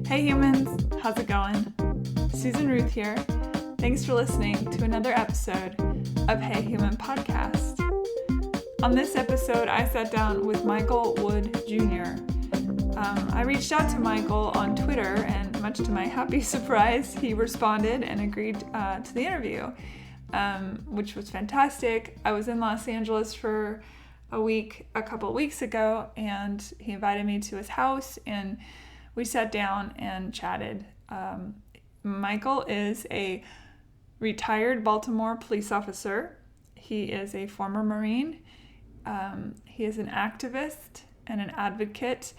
Hey humans, how's it going? Susan Ruth here. Thanks for listening to another episode of Hey Human Podcast. On this episode, I sat down with Michael Wood Jr. I reached out to Michael on Twitter, and much to my happy surprise, he responded and agreed to the interview, which was fantastic. I was in Los Angeles for a couple weeks ago, and he invited me to his house, and we sat down and chatted. Michael is a retired Baltimore police officer. He is a former Marine. He is an activist and an advocate,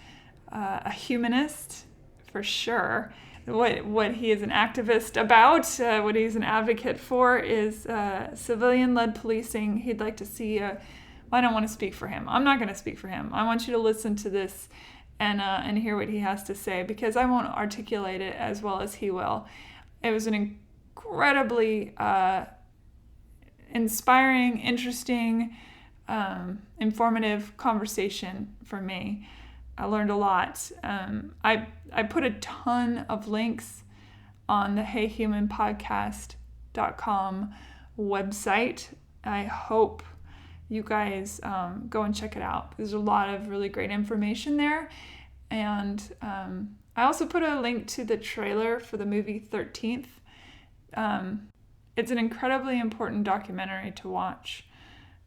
a humanist for sure. What he is an activist about, what he's an advocate for is civilian-led policing. He'd like to see I don't want to speak for him. I'm not going to speak for him. I want you to listen to this and hear what he has to say, because I won't articulate it as well as he will. It was an incredibly inspiring, interesting, informative conversation for me. I learned a lot. I put a ton of links on the heyhumanpodcast.com website. I hope you guys go and check it out. There's a lot of really great information there. And I also put a link to the trailer for the movie 13th. It's an incredibly important documentary to watch.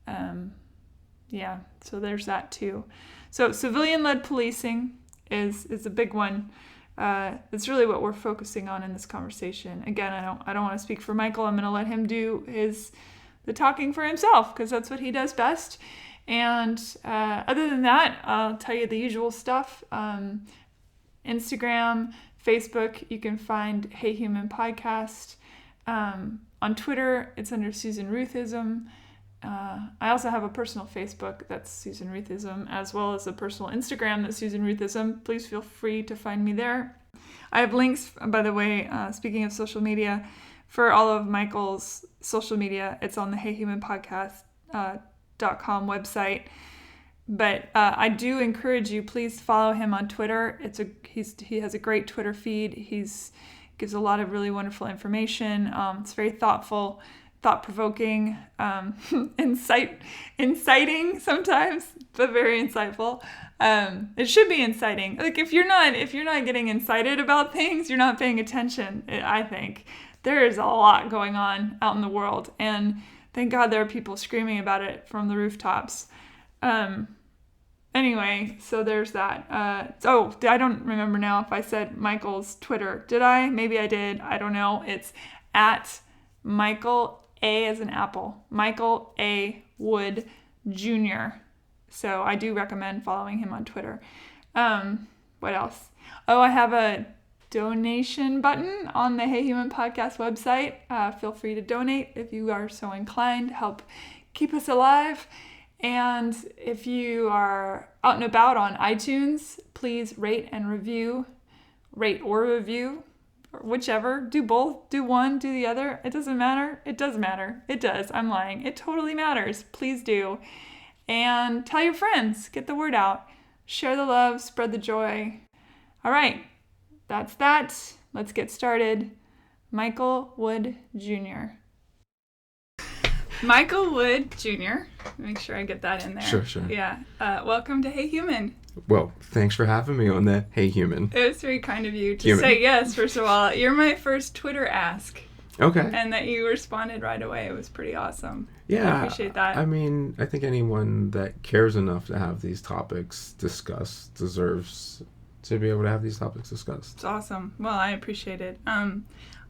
So there's that too. So civilian-led policing is a big one. It's really what we're focusing on in this conversation. Again, I don't want to speak for Michael. I'm going to let him do the talking for himself, because that's what he does best. And other than that, I'll tell you the usual stuff. Instagram, Facebook, you can find Hey Human Podcast. On Twitter, it's under Susan Ruthism. I also have a personal Facebook that's Susan Ruthism, as well as a personal Instagram that's Susan Ruthism. Please feel free to find me there. I have links, by the way, speaking of social media, for all of Michael's social media. It's on the heyhumanpodcast.com website. But I do encourage you, please follow him on Twitter. He has a great Twitter feed. Gives a lot of really wonderful information. It's very thoughtful, thought-provoking, inciting sometimes, but very insightful. It should be inciting. Like if you're not getting incited about things, you're not paying attention. I think there is a lot going on out in the world, and thank God there are people screaming about it from the rooftops. Anyway, so there's that. I don't remember now if I said Michael's Twitter. Did I? Maybe I did. I don't know. It's at Michael A as in apple. Michael A. Wood Jr. So I do recommend following him on Twitter. What else? I have a donation button on the Hey Human Podcast website. Feel free to donate if you are so inclined. Help keep us alive. And if you are out and about on iTunes, please rate or review, or whichever. Do both. Do one, do the other. It doesn't matter. It does matter. It does. I'm lying. It totally matters. Please do. And tell your friends. Get the word out. Share the love. Spread the joy. All right. That's that. Let's get started. Michael Wood Jr. Michael Wood Jr. Make sure I get that in there. Sure. Yeah. Welcome to Hey Human. Well, thanks for having me on the Hey Human. It was very kind of you to say yes, first of all. You're my first Twitter ask. Okay. And that you responded right away. It was pretty awesome. Yeah. I appreciate that. I mean, I think anyone that cares enough to have these topics discussed deserves to be able to have these topics discussed. It's awesome. Well, I appreciate it.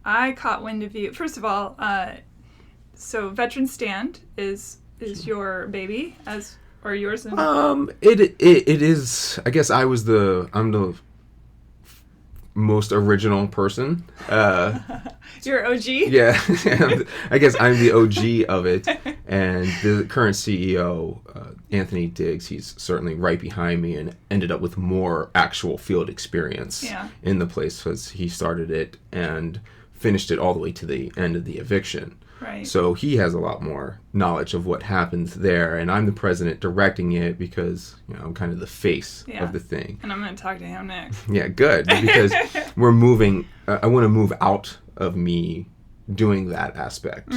I caught wind of you. First of all, so Veteran Stand is your baby or yours? It is. I guess I'm the most original person. You're OG? Yeah. I guess I'm the OG of it. And the current CEO, Anthony Diggs, he's certainly right behind me and ended up with more actual field experience in the place because he started it and finished it all the way to the end of the eviction. Right. So he has a lot more knowledge of what happens there, and I'm the president directing it because, you know, I'm kind of the face of the thing. And I'm going to talk to him next. Yeah, good, because we're moving. I want to move out of me doing that aspect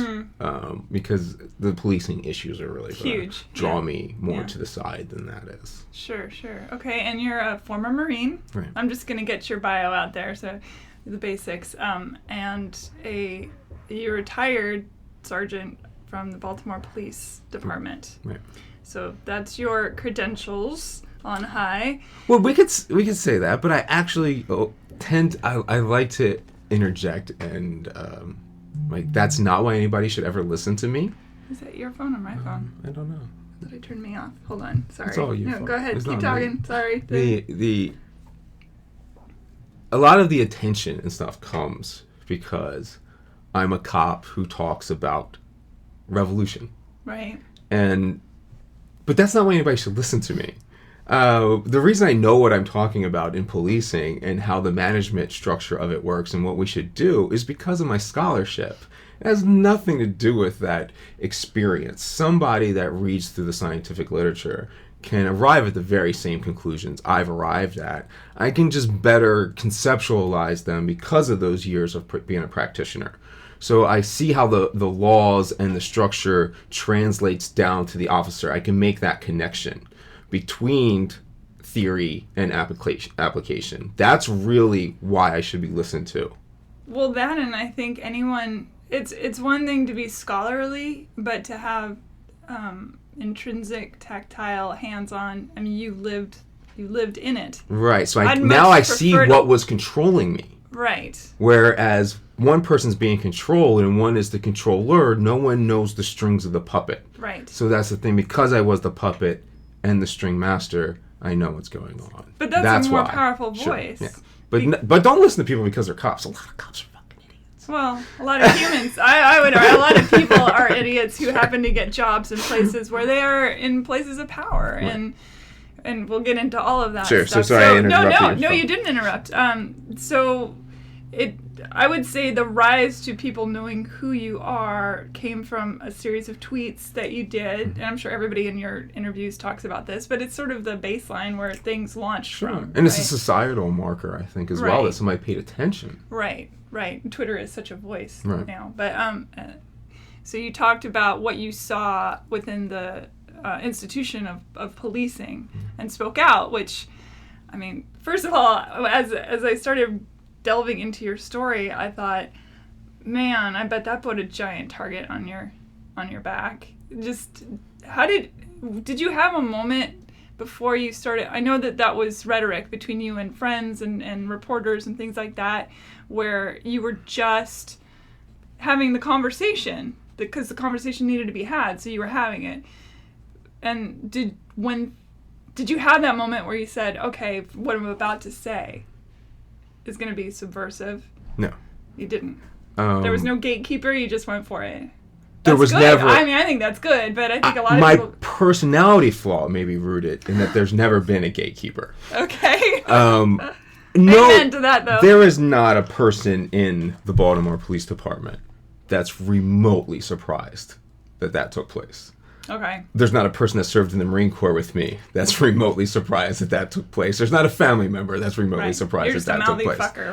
because the policing issues are really huge. Draw me more to the side than that is. Sure. Okay, and you're a former Marine. Right. I'm just going to get your bio out there, so the basics. And you retired sergeant from the Baltimore Police Department. Right. So that's your credentials on high. Well, we could say that, but I actually I like to interject and like that's not why anybody should ever listen to me. Is that your phone or my phone? I don't know. Did I turn me off? Hold on. Sorry. It's all you. No, go ahead. It's Keep talking. Sorry. A lot of the attention and stuff comes because I'm a cop who talks about revolution. Right. But that's not why anybody should listen to me. The reason I know what I'm talking about in policing and how the management structure of it works and what we should do is because of my scholarship. It has nothing to do with that experience. Somebody that reads through the scientific literature can arrive at the very same conclusions I've arrived at. I can just better conceptualize them because of those years of being a practitioner. So I see how the laws and the structure translates down to the officer. I can make that connection between theory and application. That's really why I should be listened to. Well, that, and I think anyone, it's one thing to be scholarly, but to have intrinsic, tactile, hands-on. I mean, you lived in it. Right. So I see what was controlling me. Right. Whereas one person's being controlled and one is the controller, no one knows the strings of the puppet. Right. So that's the thing. Because I was the puppet and the string master, I know what's going on. But that's a more powerful voice. Sure, yeah. But don't listen to people because they're cops. A lot of cops are fucking idiots. Well, a lot of humans. I would argue a lot of people are idiots who happen to get jobs in places where they are in places of power. Right. And we'll get into all of that stuff. So sorry I interrupted you. No, you didn't interrupt. I would say the rise to people knowing who you are came from a series of tweets that you did, and I'm sure everybody in your interviews talks about this, but it's sort of the baseline where things launched from. And it's a societal marker, I think, as well, that somebody paid attention. Right. Twitter is such a voice now. But so you talked about what you saw within the institution of policing and spoke out, which, I mean, first of all, as I started delving into your story, I thought, man, I bet that put a giant target on your back. Just how did you have a moment before you started? I know that was rhetoric between you and friends and reporters and things like that, where you were just having the conversation because the conversation needed to be had, so you were having it. And did you have that moment where you said, okay, what I'm about to say is going to be subversive? No. You didn't. There was no gatekeeper, you just went for it. There was good. never. I mean, I think that's good, but I think a lot of my people. My personality flaw may be rooted in that there's never been a gatekeeper. Okay. No. Amen to that, though. There is not a person in the Baltimore Police Department that's remotely surprised that took place. Okay. There's not a person that served in the Marine Corps with me that's remotely surprised that took place. There's not a family member that's remotely surprised that took place. You're just a mouthy fucker,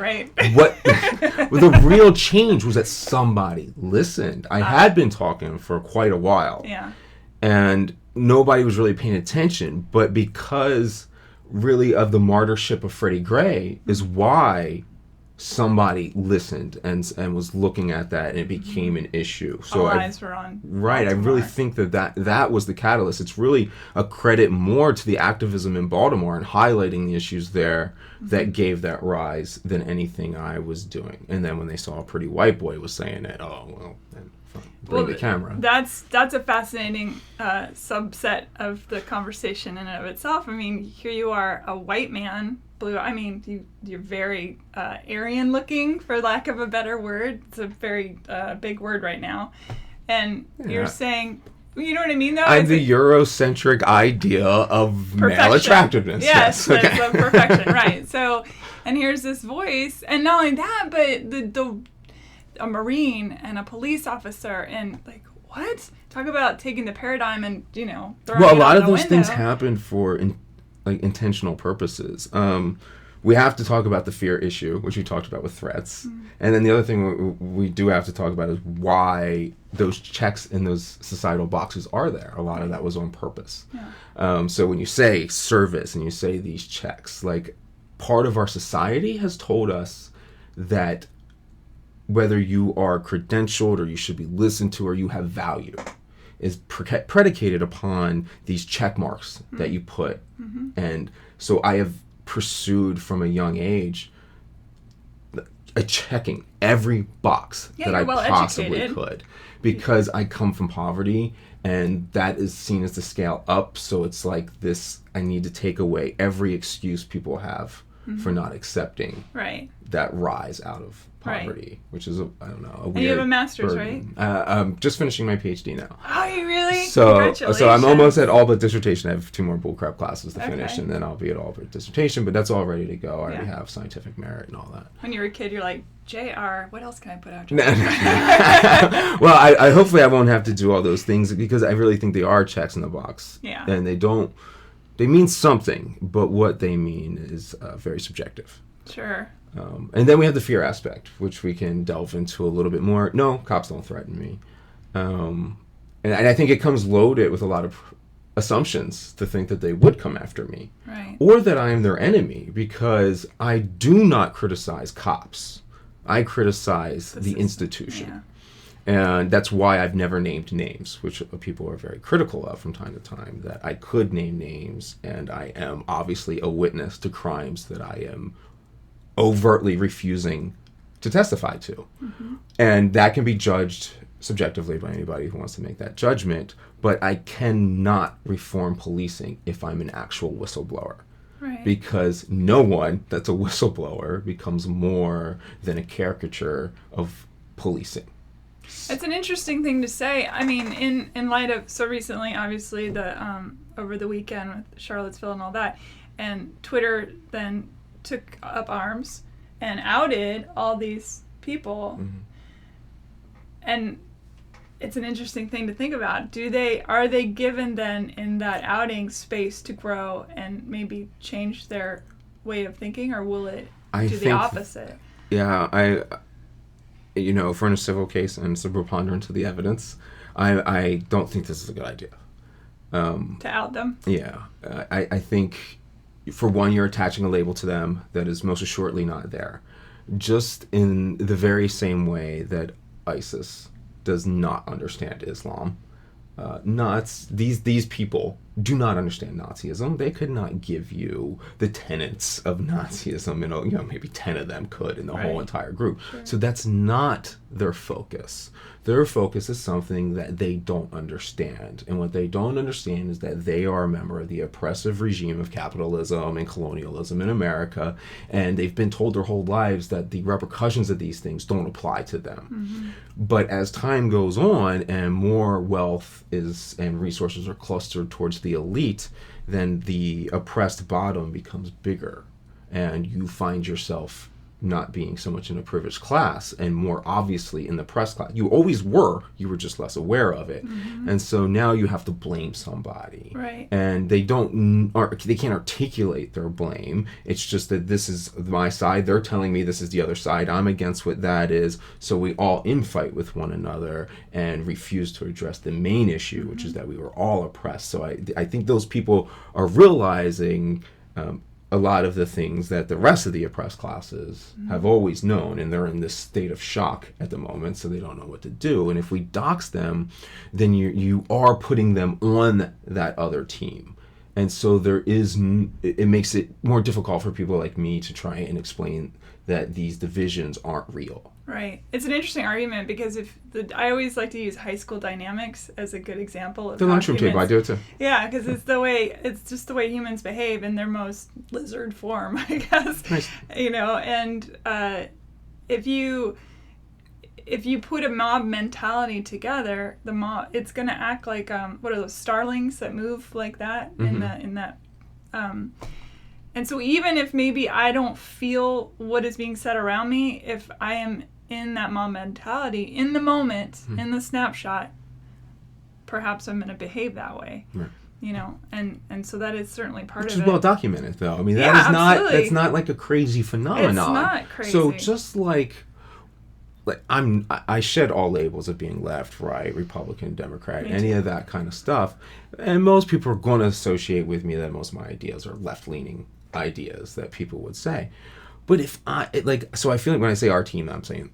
right? The real change was that somebody listened. I had been talking for quite a while. Yeah. And nobody was really paying attention. But because really of the martyrship of Freddie Gray is why somebody listened and was looking at that, and it became an issue. So all eyes were on Right. Baltimore. I really think that was the catalyst. It's really a credit more to the activism in Baltimore and highlighting the issues there that gave that rise than anything I was doing. And then when they saw a pretty white boy was saying it, then bring the camera. That's a fascinating subset of the conversation in and of itself. I mean, here you are, a white man, blue. I mean, you're very Aryan looking, for lack of a better word. It's a very big word right now. And you're saying, you know what I mean, though? I'm the Eurocentric idea of male attractiveness. Yes, okay. That's perfection, right. So, and here's this voice, and not only that, but a Marine and a police officer, and like, what? Talk about taking the paradigm and, throwing well, a it lot out of the those window. things happen for intentional purposes. We have to talk about the fear issue, which we talked about with threats. And then the other thing we do have to talk about is why those checks in those societal boxes are there. A lot of that was on purpose. Yeah. So when you say service and you say these checks, like, part of our society has told us that whether you are credentialed or you should be listened to or you have value is predicated upon these check marks that you put. And so I have pursued from a young age checking every box that I possibly could, because I come from poverty, and that is seen as the scale up. So it's like this, I need to take away every excuse people have for not accepting that rise out of poverty, which is a weird. And you have a master's, burden. I'm just finishing my PhD now. Oh, you really? So Congratulations. I'm almost at all but dissertation. I have 2 more bullcrap classes to finish, and then I'll be at all but dissertation. But that's all ready to go. I already have scientific merit and all that. When you were a kid, you're like, JR, what else can I put out? Well, I hopefully I won't have to do all those things, because I really think they are checks in the box. Yeah. And they mean something, but what they mean is very subjective. Sure. And then we have the fear aspect, which we can delve into a little bit more. No, cops don't threaten me. And I think it comes loaded with a lot of assumptions to think that they would come after me. Right. Or that I am their enemy, because I do not criticize cops. I criticize the institution. Yeah. And that's why I've never named names, which people are very critical of from time to time, that I could name names, and I am obviously a witness to crimes that I am overtly refusing to testify to. And that can be judged subjectively by anybody who wants to make that judgment, but I cannot reform policing if I'm an actual whistleblower. Right. Because no one that's a whistleblower becomes more than a caricature of policing. It's an interesting thing to say. I mean, in light of, so recently, obviously, the over the weekend with Charlottesville and all that, and Twitter then took up arms and outed all these people. And it's an interesting thing to think about. Are they given then in that outing space to grow and maybe change their way of thinking, or will it do the opposite? Yeah, if we're in a civil case and it's a preponderance of the evidence, I don't think this is a good idea. To out them? Yeah. I think, for one, you're attaching a label to them that is most assuredly not there. Just in the very same way that ISIS does not understand Islam. These people do not understand Nazism. They could not give you the tenets of Nazism. Maybe 10 of them could in the whole entire group. Sure. So that's not their focus. Their focus is something that they don't understand. And what they don't understand is that they are a member of the oppressive regime of capitalism and colonialism in America. And they've been told their whole lives that the repercussions of these things don't apply to them. But as time goes on and more wealth and resources are clustered towards the elite, then the oppressed bottom becomes bigger. And you find yourself not being so much in a privileged class and more obviously in the press class. You always were, you were just less aware of it. And so now you have to blame somebody. Right. And they can't articulate their blame. It's just that this is my side, they're telling me this is the other side, I'm against what that is. So we all infight with one another and refuse to address the main issue, which is that we were all oppressed. So I think those people are realizing a lot of the things that the rest of the oppressed classes have always known, and they're in this state of shock at the moment, so they don't know what to do. And if we dox them, then you are putting them on that other team. And so it makes it more difficult for people like me to try and explain that these divisions aren't real. Right. It's an interesting argument because I always like to use high school dynamics as a good example of the lunchroom table. I do it too. Yeah, because it's just the way humans behave in their most lizard form, I guess. Nice. And if you put a mob mentality together, the mob, it's going to act like what are those starlings that move like that in that. And so even if maybe I don't feel what is being said around me, if I am in that mom mentality, in the moment, in the snapshot, perhaps I'm going to behave that way. Right. You know, and so that is certainly part Which of it. is well documented, though. I mean, absolutely. that's not like a crazy phenomenon. It's not crazy. So just like I shed all labels of being left, right, Republican, Democrat, any of that kind of stuff, and most people are going to associate with me that most of my ideas are left-leaning ideas that people would say. But if I so I feel like when I say our team, I'm saying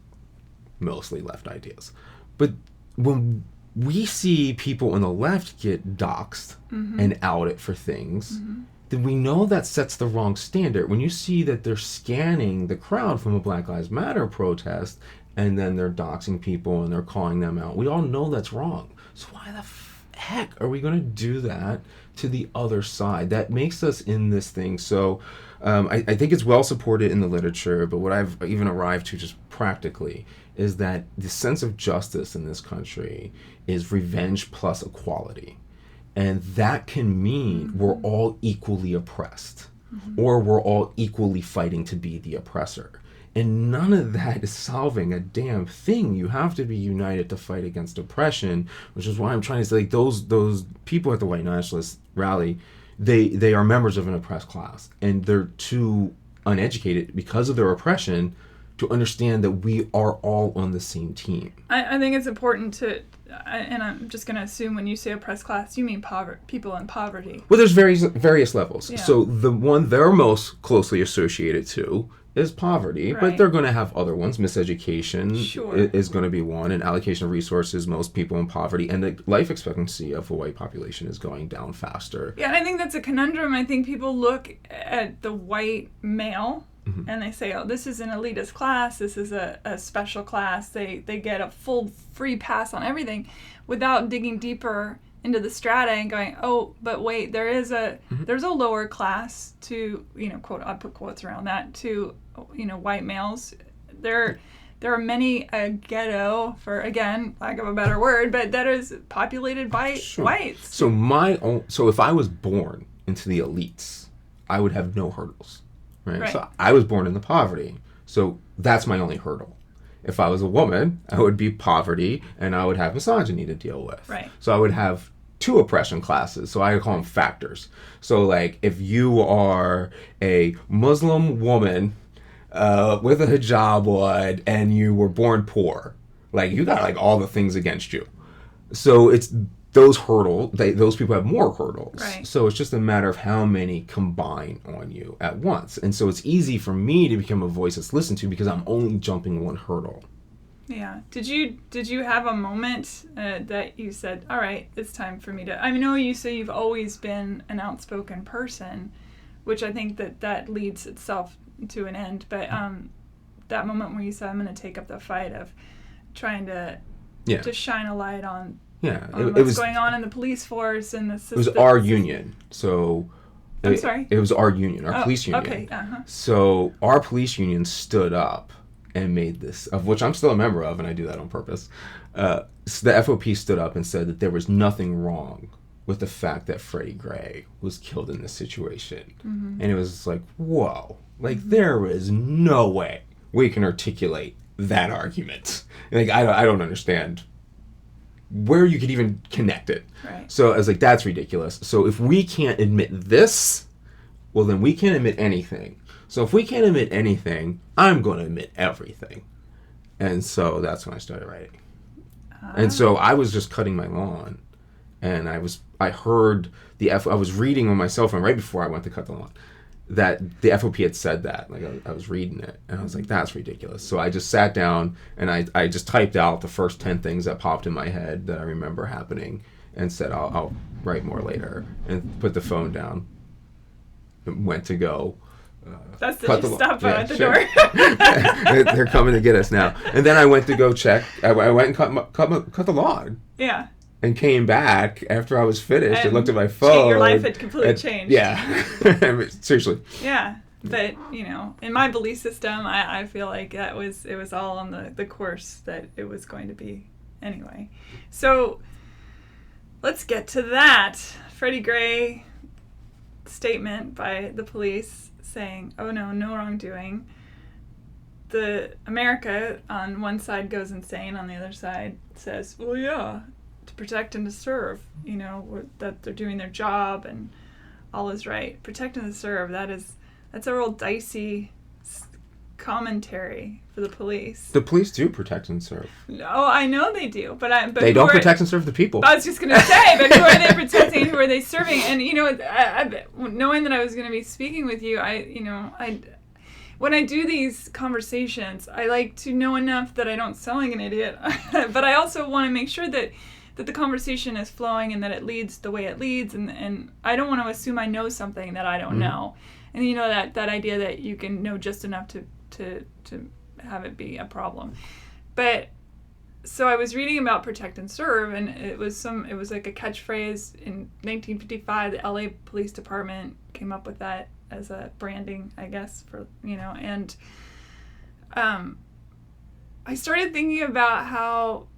mostly left ideas. But when we see people on the left get doxxed and outed for things, then we know that sets the wrong standard. When you see that they're scanning the crowd from a Black Lives Matter protest and then they're doxing people and they're calling them out, we all know that's wrong. So why the heck are we going to do that to the other side? That makes us in this thing. So I think it's well supported in the literature, but what I've even arrived to just practically is that the sense of justice in this country is revenge plus equality. And that can mean we're all equally oppressed, or we're all equally fighting to be the oppressor. And none of that is solving a damn thing. You have to be united to fight against oppression, which is why I'm trying to say, like, those people at the white nationalist rally, they are members of an oppressed class, and they're too uneducated because of their oppression to understand that we are all on the same team. I think it's important to, and I'm just going to assume when you say oppressed class, you mean people in poverty. Well, there's various levels. Yeah. So the one they're most closely associated to is poverty, Right. but they're going to have other ones. Miseducation Sure. is going to be one, and allocation of resources, most people in poverty, and the life expectancy of the white population is going down faster. Yeah, and I think that's a conundrum. I think people look at the white male and they say, oh, this is an elitist class, this is a special class, they get a full free pass on everything, without digging deeper into the strata and going, oh, but wait, there's a lower class to, quote, I put quotes around that, to, white males. There are many a ghetto, for, again, lack of a better word, but that is populated by whites. So if I was born into the elites, I would have no hurdles. Right? So I was born into poverty. So that's my only hurdle. If I was a woman, I would be poverty and I would have misogyny to deal with. Right. So I would have two oppression classes. So I call them factors. So like if you are a Muslim woman with a hijab on and you were born poor, like you got like all the things against you. So it's those those people have more hurdles. Right. So it's just a matter of how many combine on you at once. And so it's easy for me to become a voice that's listened to because I'm only jumping one hurdle. Yeah. Did you have a moment that you said, all right, it's time for me to... I know you say you've always been an outspoken person, which I think that leads itself to an end. But that moment where you said, I'm going to take up the fight of trying to shine a light on... Yeah, it was going on in the police force and the system. It was our union, so... I'm sorry? It was our union, our police union. Okay, uh-huh. So our police union stood up and made this, of which I'm still a member of, and I do that on purpose. So the FOP stood up and said that there was nothing wrong with the fact that Freddie Gray was killed in this situation. Mm-hmm. And it was like, whoa, like there is no way we can articulate that argument. Like I don't understand where you could even connect it. Right. So I was like, that's ridiculous. So if we can't admit this, well, then we can't admit anything. So if we can't admit anything, I'm going to admit everything. And so that's when I started writing. And so I was just cutting my lawn, and I heard I was reading on my cell phone right before I went to cut the lawn that the FOP had said that. Like I was reading it, and I was like, that's ridiculous. So I just sat down and I just typed out the first 10 things that popped in my head that I remember happening, and said I'll write more later, and put the phone down. And went to go. That's the stop at the door. They're coming to get us now. And then I went to go check. I went and cut the lawn. Yeah. And came back after I was finished and looked at my phone. Your life had completely changed. Yeah. Seriously. Yeah. But, in my belief system, I feel like it was all on the course that it was going to be anyway. So let's get to that. Freddie Gray statement by the police saying, oh no wrongdoing. the America on one side goes insane, on the other side says, well, yeah, to protect and to serve, that they're doing their job and all is right. Protect and to serve, that's a real dicey commentary for the police. The police do protect and serve. No, I know they do, but they don't protect and serve the people. I was just going to say, but who are they protecting? Who are they serving? And knowing that I was going to be speaking with you, when I do these conversations, I like to know enough that I don't sound like an idiot, but I also want to make sure that the conversation is flowing and that it leads the way it leads, and I don't want to assume I know something that I don't know. And that idea that you can know just enough to have it be a problem. But so I was reading about protect and serve, and it was like a catchphrase in 1955. The LA Police Department came up with that as a branding, I guess, for and I started thinking about how,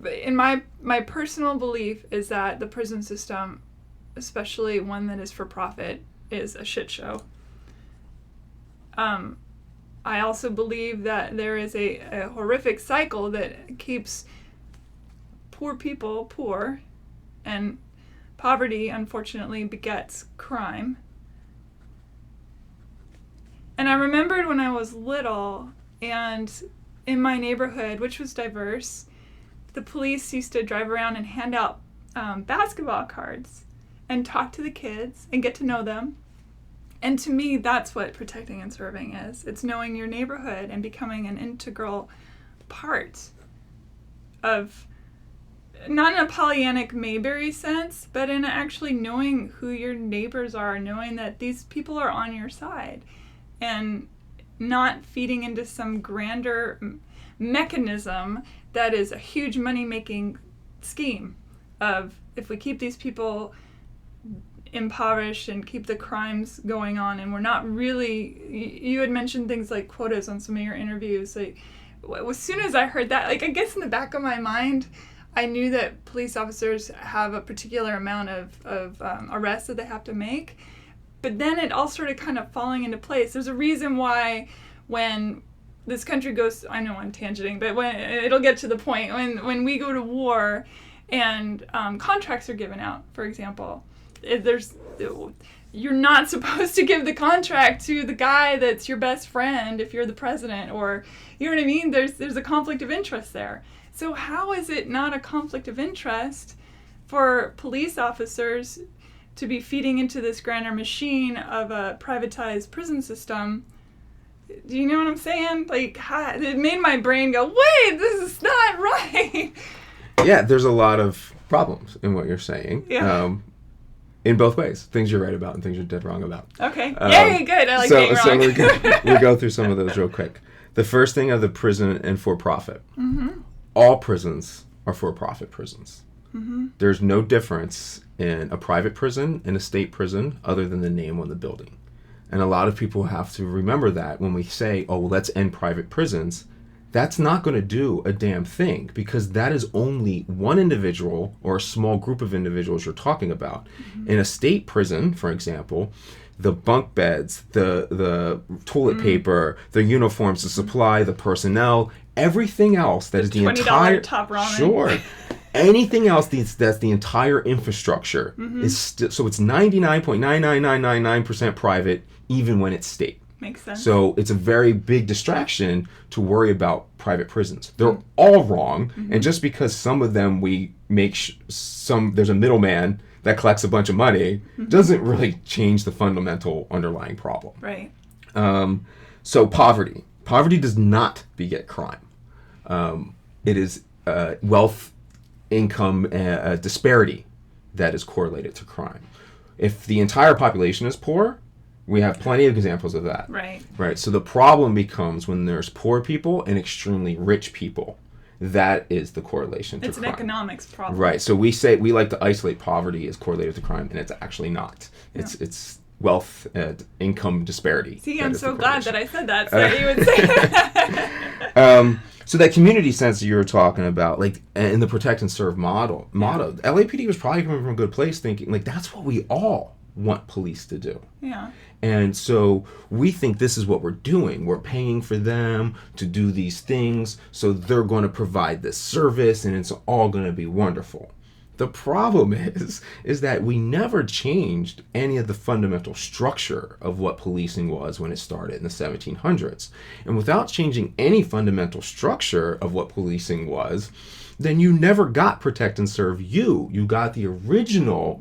in my personal belief, is that the prison system, especially one that is for profit, is a shit show. I also believe that there is a horrific cycle that keeps poor people poor, and poverty, unfortunately, begets crime. And I remembered when I was little, and in my neighborhood, which was diverse, the police used to drive around and hand out basketball cards and talk to the kids and get to know them. And to me, that's what protecting and serving is. It's knowing your neighborhood and becoming an integral part of, not in a Pollyannic Mayberry sense, but in actually knowing who your neighbors are, knowing that these people are on your side, and not feeding into some grander mechanism that is a huge money-making scheme of, if we keep these people impoverished and keep the crimes going on, and we're not really, you had mentioned things like quotas on some of your interviews, like as soon as I heard that, I guess in the back of my mind I knew that police officers have a particular amount of arrests that they have to make, but then it all started kind of falling into place. There's a reason why when this country goes, I know I'm tangenting, but when it'll get to the point when we go to war and contracts are given out, for example, you're not supposed to give the contract to the guy that's your best friend if you're the president, or you know what I mean? There's a conflict of interest there. So how is it not a conflict of interest for police officers to be feeding into this grander machine of a privatized prison system? Do you know what I'm saying? It made my brain go, wait, this is not right. Yeah, there's a lot of problems in what you're saying. Yeah. In both ways, things you're right about and things you're dead wrong about. Okay. Yay, good. I like being wrong. So we'll go through some of those real quick. The first thing are the prison and for-profit. Mm-hmm. All prisons are for-profit prisons. Mm-hmm. There's no difference in a private prison and a state prison other than the name on the building. And a lot of people have to remember that when we say, oh, well, let's end private prisons. That's not going to do a damn thing, because that is only one individual or a small group of individuals you're talking about. Mm-hmm. In a state prison, for example, the bunk beds, the toilet paper, the uniforms, the supply, the personnel, everything else that is the entire top ramen. Sure. Anything else that's the entire infrastructure is so it's 99.99999% private, even when it's state. Makes sense. So it's a very big distraction to worry about private prisons. They're all wrong, and just because some of them we make there's a middleman that collects a bunch of money doesn't really change the fundamental underlying problem. Right. So poverty does not beget crime. It is wealth, income disparity that is correlated to crime. If the entire population is poor, we have plenty of examples of that. Right. Right. So the problem becomes when there's poor people and extremely rich people. That is the correlation to crime. It's an economics problem. Right. So we like to isolate poverty as correlated to crime, and it's actually not. It's wealth and income disparity. See, I'm so glad that I said that, so that you would say that. So that community sense that you were talking about, in the protect and serve motto, LAPD was probably coming from a good place, thinking that's what we all want police to do. Yeah. And so we think this is what we're doing. We're paying for them to do these things, so they're going to provide this service, and it's all going to be wonderful. The problem is that we never changed any of the fundamental structure of what policing was when it started in the 1700s. And without changing any fundamental structure of what policing was, then you never got protect and serve you. You got the original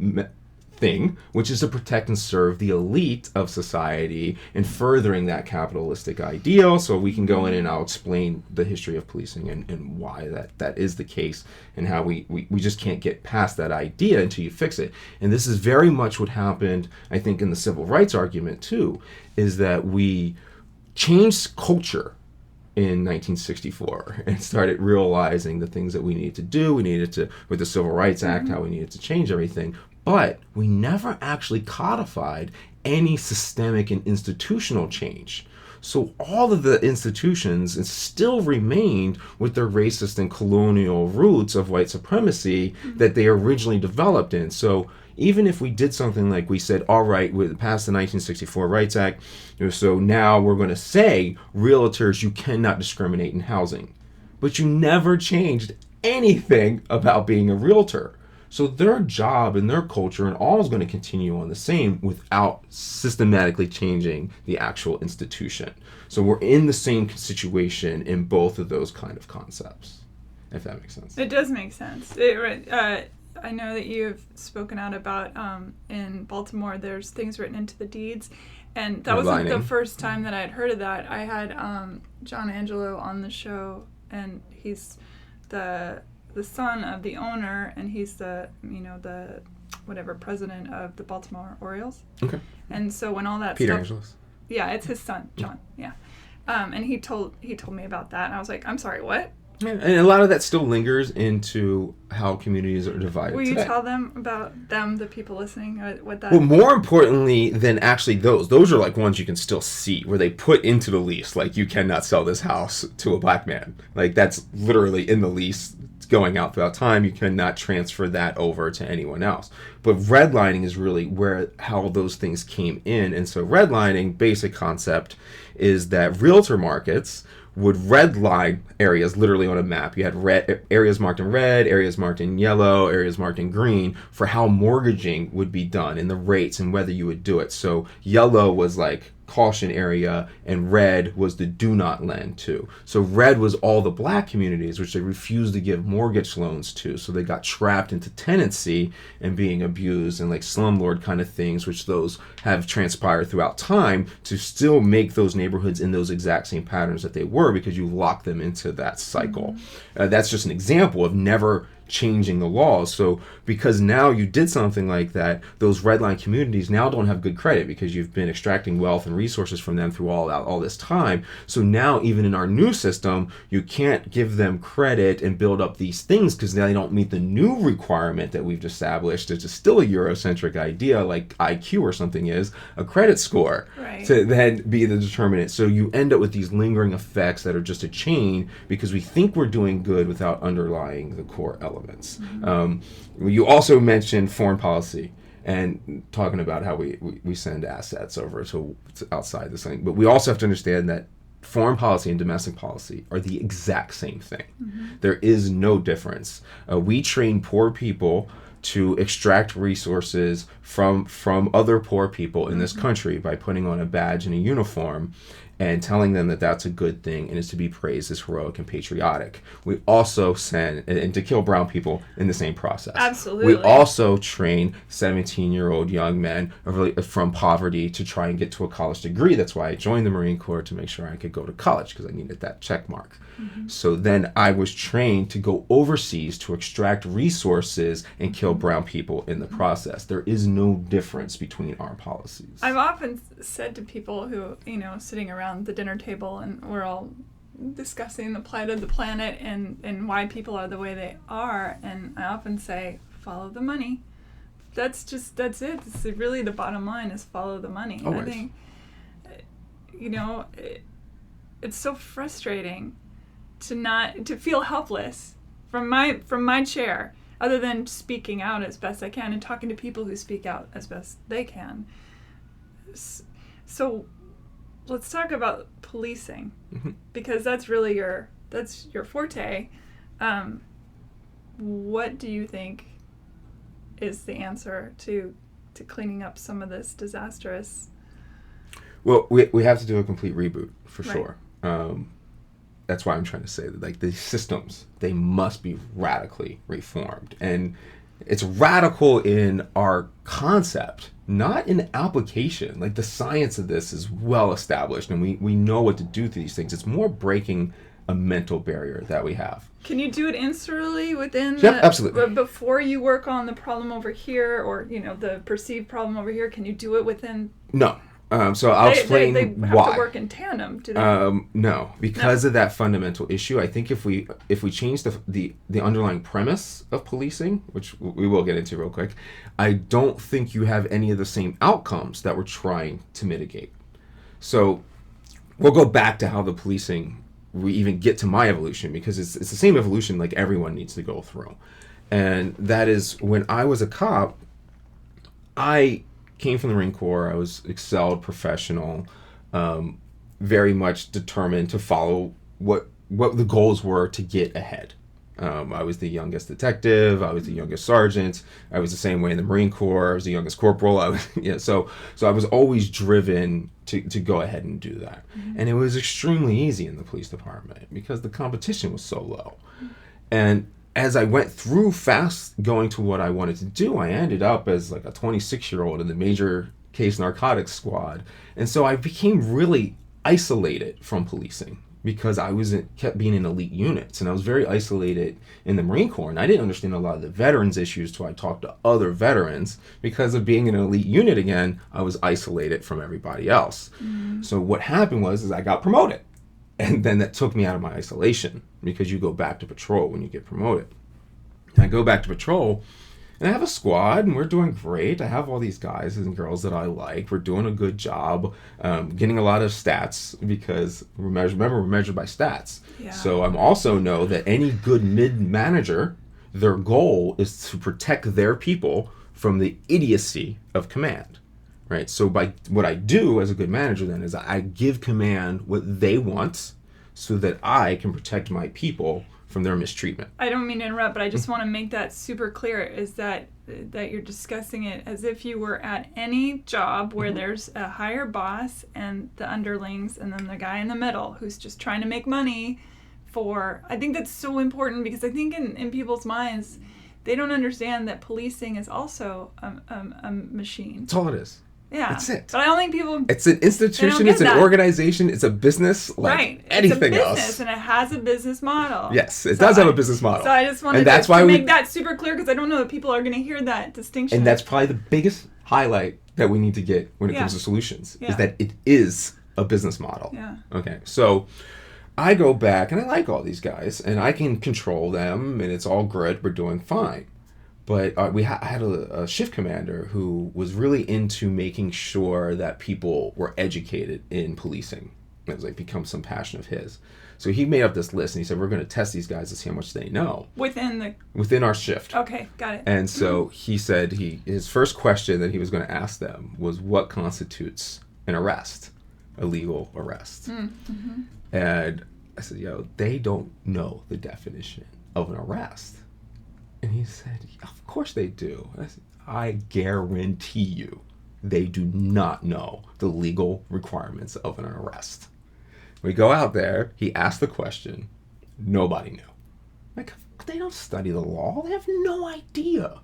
thing, which is to protect and serve the elite of society and furthering that capitalistic ideal. So we can go in and I'll explain the history of policing and why that is the case, and how we just can't get past that idea until you fix it. And this is very much what happened, I think, in the civil rights argument too, is that we changed culture in 1964 and started realizing the things that we needed to do. We needed to, with the Civil Rights Act, how we needed to change everything. But we never actually codified any systemic and institutional change. So all of the institutions still remained with their racist and colonial roots of white supremacy that they originally developed in. So even if we did something like we said, all right, we passed the 1964 Rights Act, so now we're going to say, realtors, you cannot discriminate in housing. But you never changed anything about being a realtor. So their job and their culture and all is going to continue on the same without systematically changing the actual institution. So we're in the same situation in both of those kind of concepts, if that makes sense. It does make sense. I know that you've spoken out about in Baltimore, there's things written into the deeds. And that wasn't the first time that I had heard of that. I had John Angelo on the show, and he's the son of the owner, and he's the president of the Baltimore Orioles. Okay. And so when all that Peter stuff, Angelos. Yeah, it's his son, John. Yeah. And he told me about that, and I was like, I'm sorry, what? Yeah, and a lot of that still lingers into how communities are divided Will you today. tell them about the people listening, what that? Well, more importantly than actually those are like ones you can still see where they put into the lease, like, you cannot sell this house to a black man. Like, that's literally in the lease. It's going out throughout time. You cannot transfer that over to anyone else. But redlining is really how those things came in. And so redlining, basic concept, is that realtor markets would redline areas literally on a map. You had areas marked in red, areas marked in yellow, areas marked in green for how mortgaging would be done and the rates and whether you would do it. So yellow was like caution area, and red was the do not lend to. So red was all the black communities, which they refused to give mortgage loans to. So they got trapped into tenancy and being abused and like slumlord kind of things, which those have transpired throughout time to still make those neighborhoods in those exact same patterns that they were, because you lock them into that cycle. That's just an example of never changing the laws. So because now you did something like that, those redline communities now don't have good credit because you've been extracting wealth and resources from them through all this time. So now even in our new system, you can't give them credit and build up these things because they don't meet the new requirement that we've established. It's still a Eurocentric idea, like IQ or something is a credit score, right, to then be the determinant. So you end up with these lingering effects that are just a chain because we think we're doing good without underlying the core elements. You also mentioned foreign policy and talking about how we send assets over to outside this thing. But we also have to understand that foreign policy and domestic policy are the exact same thing. There is no difference. We train poor people to extract resources from other poor people in this country by putting on a badge and a uniform and telling them that that's a good thing and is to be praised as heroic and patriotic. We also send, and to kill brown people in the same process. Absolutely. We also train 17-year-old young men from poverty to try and get to a college degree. That's why I joined the Marine Corps, to make sure I could go to college, because I needed that check mark. So then I was trained to go overseas to extract resources and kill brown people in the process. There is no difference between our policies. I've often said to people who, sitting around the dinner table and we're all discussing the plight of the planet and why people are the way they are, and I often say, follow the money. That's it. It's really the bottom line is follow the money. Always. I think, it's so frustrating to feel helpless from my chair. other than speaking out as best I can and talking to people who speak out as best they can. So let's talk about policing, because that's really your forte. What do you think is the answer to cleaning up some of this disastrous? Well, we have to do a complete reboot for Right. sure. That's why I'm trying to say that, like, the systems, they must be radically reformed. And it's radical in our concept, not in application. Like, the science of this is well established, and we know what to do to these things. It's more breaking a mental barrier that we have. Can you do it instantly within absolutely. before you work on the problem over here, or the perceived problem over here? Can you do it within? No. So I'll explain they have why. to work in tandem, do they? No, because of that fundamental issue. I think if we change the underlying premise of policing, which we will get into real quick, I don't think you have any of the same outcomes that we're trying to mitigate. So we'll go back to how the policing, we even get to my evolution, because it's the same evolution like everyone needs to go through. And that is, when I was a cop, I came from the Marine Corps. I was excelled professional, very much determined to follow what the goals were to get ahead. I was the youngest detective. I was the youngest sergeant. I was the same way in the Marine Corps. I was the youngest corporal. So I was always driven to go ahead and do that. Mm-hmm. And it was extremely easy in the police department because the competition was so low. And as I went through fast going to what I wanted to do, I ended up as like a 26-year-old in the major case narcotics squad. And so I became really isolated from policing because I kept being in elite units, and I was very isolated in the Marine Corps, and I didn't understand a lot of the veterans issues till I talked to other veterans. Because of being in an elite unit again, I was isolated from everybody else. Mm-hmm. So what happened was I got promoted. And then that took me out of my isolation, because you go back to patrol when you get promoted. I go back to patrol, and I have a squad, and we're doing great. I have all these guys and girls that I like. We're doing a good job, getting a lot of stats, because we're measured by stats. Yeah. So I also know that any good mid-manager, their goal is to protect their people from the idiocy of command. Right. So by what I do as a good manager then is I give command what they want so that I can protect my people from their mistreatment. I don't mean to interrupt, but I just want to make that super clear, is that you're discussing it as if you were at any job where there's a higher boss and the underlings and then the guy in the middle who's just trying to make money I think that's so important, because I think in people's minds, they don't understand that policing is also a machine. That's all it is. Yeah. That's it. But I don't think people... It's an institution, it's an organization, it's a business like anything else. It's a business, and it has a business model. Yes, it does have a business model. So I just wanted to make that super clear, because I don't know that people are going to hear that distinction. And that's probably the biggest highlight that we need to get when it comes to solutions, is that it is a business model. Yeah. Okay, so I go back, and I like all these guys, and I can control them, and it's all good, we're doing fine. But I had a shift commander who was really into making sure that people were educated in policing. It was like become some passion of his. So he made up this list, and he said, we're going to test these guys to see how much they know. Within our shift. Okay, got it. And so he said his first question that he was going to ask them was, what constitutes an arrest, a legal arrest? Mm-hmm. And I said, they don't know the definition of an arrest. And he said, of course they do. I said, I guarantee you they do not know the legal requirements of an arrest. We go out there, he asked the question, nobody knew. Like, they don't study the law, they have no idea.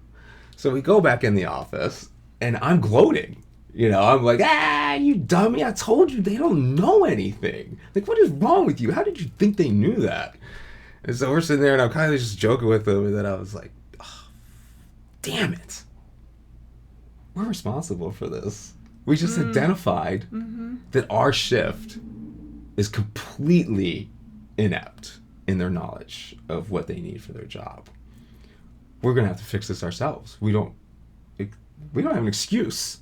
So we go back in the office, and I'm gloating. I'm like, you dummy, I told you they don't know anything. Like, what is wrong with you? How did you think they knew that? And so we're sitting there, and I'm kind of just joking with them, and then I was like, damn it. We're responsible for this. We just identified that our shift is completely inept in their knowledge of what they need for their job. We're going to have to fix this ourselves. We don't have an excuse.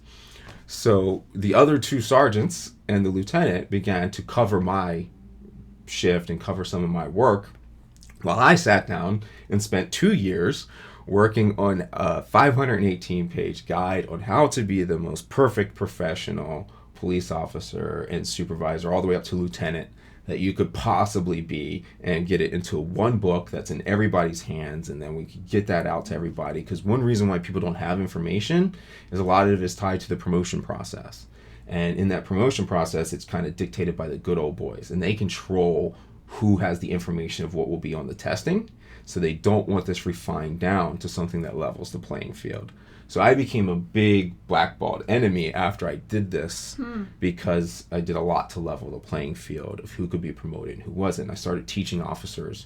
So the other two sergeants and the lieutenant began to cover my shift and cover some of my work, while I sat down and spent 2 years working on a 518-page guide on how to be the most perfect professional police officer and supervisor, all the way up to lieutenant, that you could possibly be, and get it into one book that's in everybody's hands, and then we could get that out to everybody. Because one reason why people don't have information is a lot of it is tied to the promotion process. And in that promotion process, it's kind of dictated by the good old boys, and they control who has the information of what will be on the testing. So they don't want this refined down to something that levels the playing field. So I became a big blackballed enemy after I did this because I did a lot to level the playing field of who could be promoted and who wasn't. I started teaching officers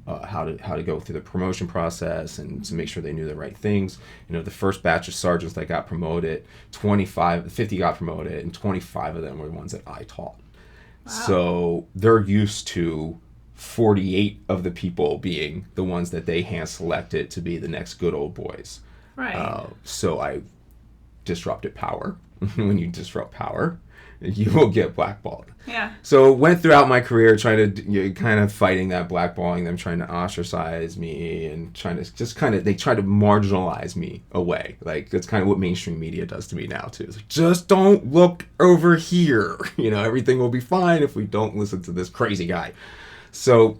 how to go through the promotion process and to make sure they knew the right things. You know, the first batch of sergeants that got promoted, 50 got promoted, and 25 of them were the ones that I taught. Wow. So they're used to 48 of the people being the ones that they hand selected to be the next good old boys. Right. So I disrupted power. When you disrupt power, you will get blackballed. Yeah. So went throughout my career trying to kind of fighting that blackballing, them trying to ostracize me and trying to they try to marginalize me away. Like that's kind of what mainstream media does to me now too. It's like, just don't look over here. You know, everything will be fine if we don't listen to this crazy guy. So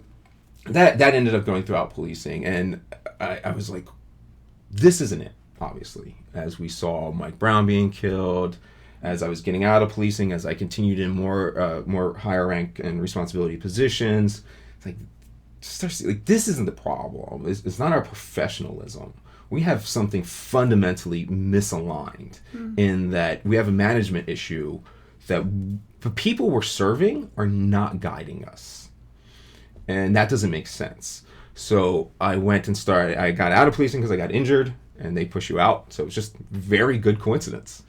that ended up going throughout policing, and I was like, this isn't it, obviously. As we saw Mike Brown being killed, as I was getting out of policing, as I continued in more higher rank and responsibility positions, it's like this isn't the problem. It's not our professionalism. We have something fundamentally misaligned in that we have a management issue that the people we're serving are not guiding us. And that doesn't make sense. So I went and I got out of policing because I got injured, and they push you out. So it was just very good coincidence.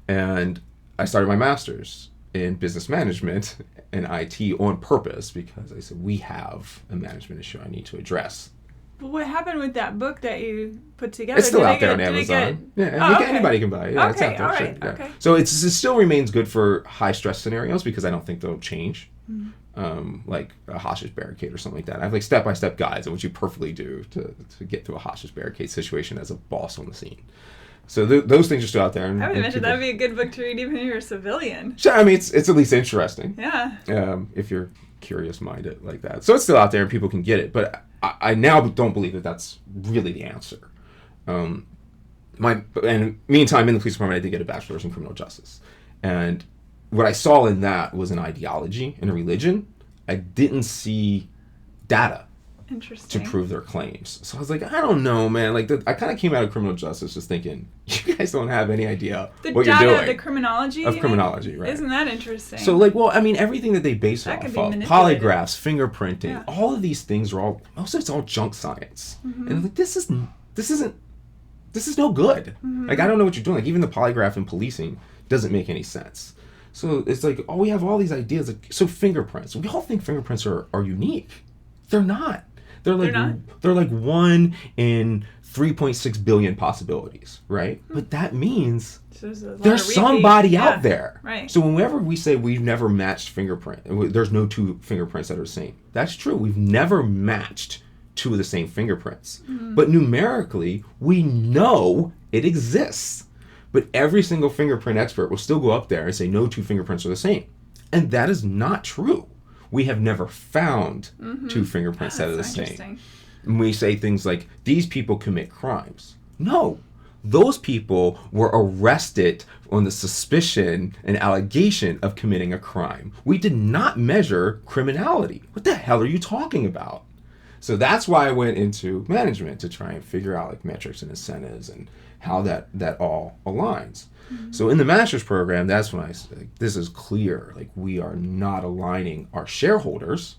And I started my master's in business management and IT on purpose because I said, we have a management issue I need to address. But what happened with that book that you put together? It's still out there on Amazon. Anybody can buy it. Yeah, it's out there. All right. Yeah. Okay. So it still remains good for high stress scenarios because I don't think they'll change. Like a hostage barricade or something like that. I have like step-by-step guides on what you perfectly do to get through a hostage barricade situation as a boss on the scene. So those things are still out there. I would imagine that would be a good book to read even if you're a civilian. Sure, I mean, it's at least interesting. Yeah. If you're curious-minded like that. So it's still out there and people can get it. But I now don't believe that that's really the answer. Meantime, in the police department, I did get a bachelor's in criminal justice. And what I saw in that was an ideology and a religion. I didn't see data to prove their claims. So I was like, I don't know, man. Like, I kind of came out of criminal justice just thinking, you guys don't have any idea what you're doing. The criminology? Of criminology, right. Isn't that interesting? So, like, well, I mean, everything that they base it off of, polygraphs, fingerprinting, all of these things are most of it's all junk science. And I'm like, this is no good. Like, I don't know what you're doing. Like, even the polygraph in policing doesn't make any sense. So it's like, we have all these ideas. Like, so fingerprints. We all think fingerprints are unique. They're not. They're like 1 in 3.6 billion possibilities, right? But that means there's somebody out there. Right. So whenever we say we've never matched fingerprint, there's no two fingerprints that are the same. That's true. We've never matched two of the same fingerprints. But numerically, we know it exists. But every single fingerprint expert will still go up there and say no two fingerprints are the same. And that is not true. We have never found two fingerprints that are the same. And we say things like, these people commit crimes. No, those people were arrested on the suspicion and allegation of committing a crime. We did not measure criminality. What the hell are you talking about? So that's why I went into management, to try and figure out like metrics and incentives and how that all aligns. So in the master's program, that's when I said, this is clear. Like, we are not aligning our shareholders,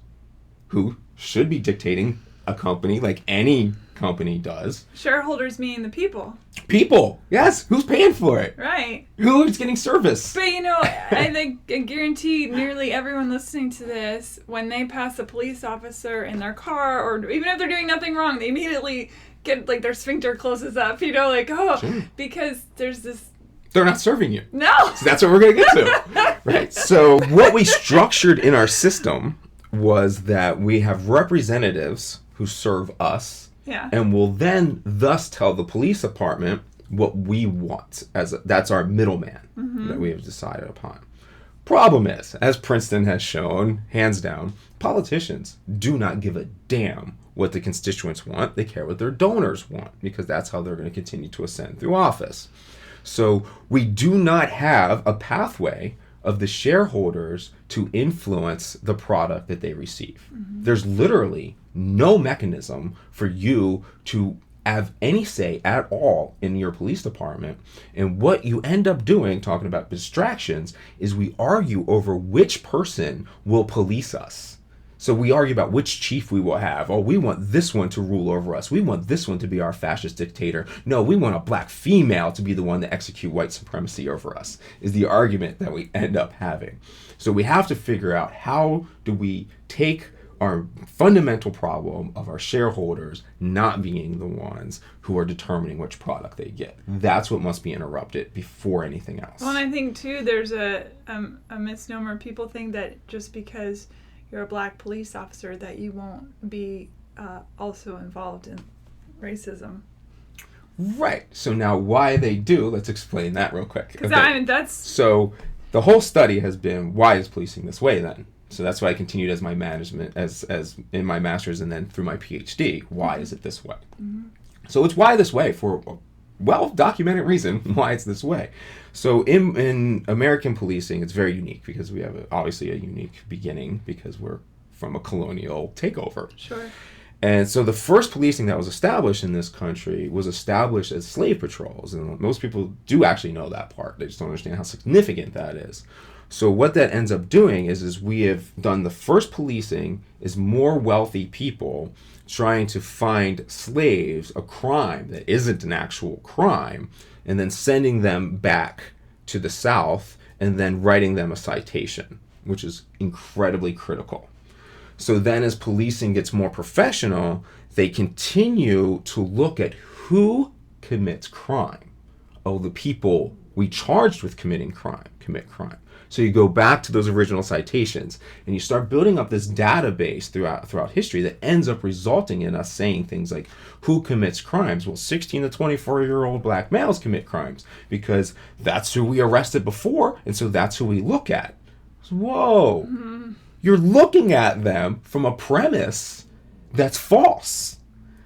who should be dictating a company like any company does. Shareholders mean the people. People, yes. Who's paying for it? Right. Who is getting service? But I guarantee nearly everyone listening to this, when they pass a police officer in their car, or even if they're doing nothing wrong, they immediately get like their sphincter closes up, sure. Because there's this. They're not serving you. No. So that's what we're going to get to. Right. So what we structured in our system was that we have representatives who serve us Yeah. And will then thus tell the police department what we want. That's our middleman that we have decided upon. Problem is, as Princeton has shown, hands down, politicians do not give a damn what the constituents want. They care what their donors want, because that's how they're going to continue to ascend through office. So we do not have a pathway of the shareholders to influence the product that they receive. There's literally no mechanism for you to have any say at all in your police department. And what you end up doing, talking about distractions, is we argue over which person will police us. So we argue about which chief we will have. Oh, we want this one to rule over us. We want this one to be our fascist dictator. No, we want a black female to be the one to execute white supremacy over us, is the argument that we end up having. So we have to figure out, how do we take our fundamental problem of our shareholders not being the ones who are determining which product they get. That's what must be interrupted before anything else. Well, and I think too, there's a misnomer. People think that just because you're a black police officer that you won't be also involved in racism. Right. So now why they do, let's explain that real quick. Because I mean, that's... So the whole study has been, why is policing this way then? So that's why I continued as my management, as in my master's and then through my PhD. Why is it this way? So it's why this way for a well-documented reason why it's this way. So in American policing, it's very unique because we have obviously a unique beginning because we're from a colonial takeover. Sure. And so the first policing that was established in this country was established as slave patrols. And most people do actually know that part. They just don't understand how significant that is. So what that ends up doing is we have done the first policing is more wealthy people trying to find slaves, a crime that isn't an actual crime, and then sending them back to the South and then writing them a citation, which is incredibly critical. So then as policing gets more professional, they continue to look at who commits crime. Oh, the people we charged with committing crime commit crime. So you go back to those original citations and you start building up this database throughout history that ends up resulting in us saying things like, who commits crimes? Well, 16 to 24-year-old black males commit crimes because that's who we arrested before, and so that's who we look at. Whoa. You're looking at them from a premise that's false.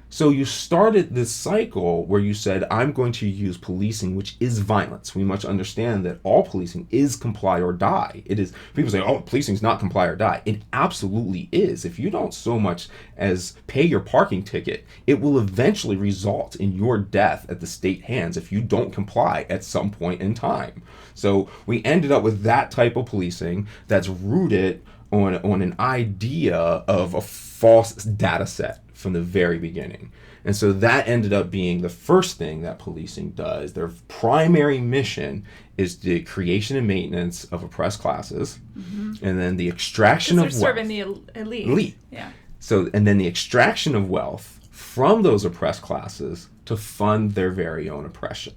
So you started this cycle where you said, I'm going to use policing, which is violence. We must understand that all policing is comply or die. It is. People say, oh, policing is not comply or die. It absolutely is. If you don't so much as pay your parking ticket, it will eventually result in your death at the state hands if you don't comply at some point in time. So we ended up with that type of policing that's rooted on an idea of a false data set from the very beginning. And so that ended up being the first thing that policing does. Their primary mission is the creation and maintenance of oppressed classes, and then the extraction of wealth. They're serving the elite. Yeah. So, and then the extraction of wealth from those oppressed classes to fund their very own oppression.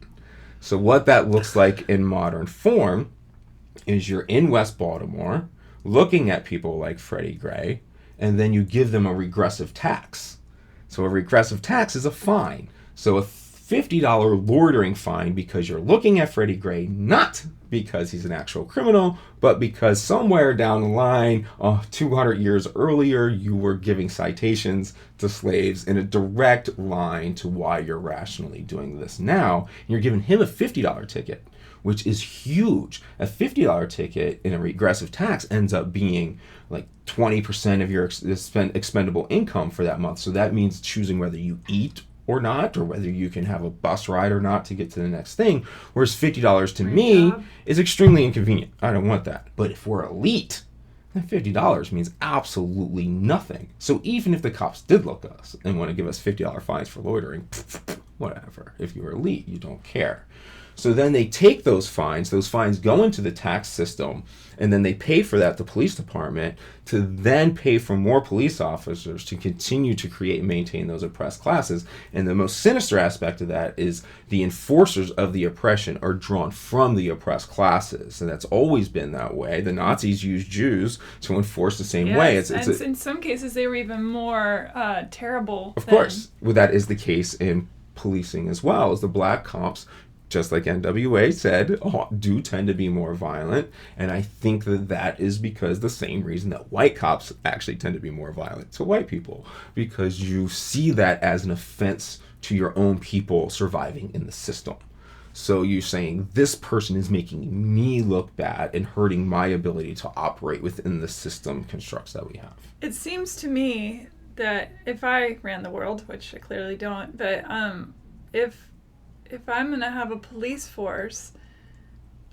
So what that looks like in modern form is you're in West Baltimore looking at people like Freddie Gray, and then you give them a regressive tax. So a regressive tax is a fine. So a $50 loitering fine because you're looking at Freddie Gray, not because he's an actual criminal, but because somewhere down the line, 200 years earlier, you were giving citations to slaves in a direct line to why you're rationally doing this now. And you're giving him a $50 ticket, which is huge. A $50 ticket in a regressive tax ends up being like 20% of your expendable income for that month. So that means choosing whether you eat or not, or whether you can have a bus ride or not to get to the next thing. Whereas $50 to me is extremely inconvenient. I don't want that. But if we're elite, then $50 means absolutely nothing. So even if the cops did look at us and want to give us $50 fines for loitering, whatever. If you're elite, you don't care. So then they take those fines go into the tax system, and then they pay for that, the police department, to then pay for more police officers to continue to create and maintain those oppressed classes. And the most sinister aspect of that is the enforcers of the oppression are drawn from the oppressed classes. And that's always been that way. The Nazis used Jews to enforce the same way. In some cases, they were even more terrible. Of course. Well, that is the case in policing as well, as the black cops, just like NWA said, do tend to be more violent. And I think that is because the same reason that white cops actually tend to be more violent to white people, because you see that as an offense to your own people surviving in the system. So you're saying this person is making me look bad and hurting my ability to operate within the system constructs that we have. It seems to me that if I ran the world, which I clearly don't, but if I'm going to have a police force,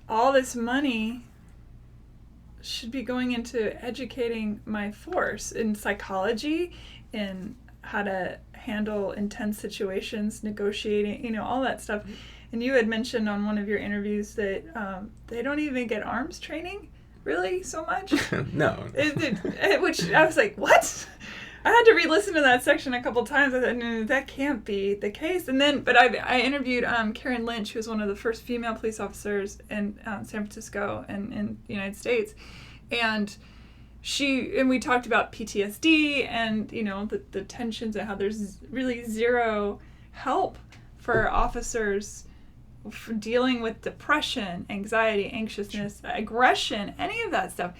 all this money should be going into educating my force in psychology, in how to handle intense situations, negotiating, all that stuff. And you had mentioned on one of your interviews that they don't even get arms training, really, so much? No. Which I was like, what? I had to re-listen to that section a couple times. I thought, no, that can't be the case. And then, but I interviewed Karen Lynch, who was one of the first female police officers in San Francisco and in the United States, and we talked about PTSD and the tensions and how there's really zero help for officers for dealing with depression, anxiety, anxiousness, aggression, any of that stuff.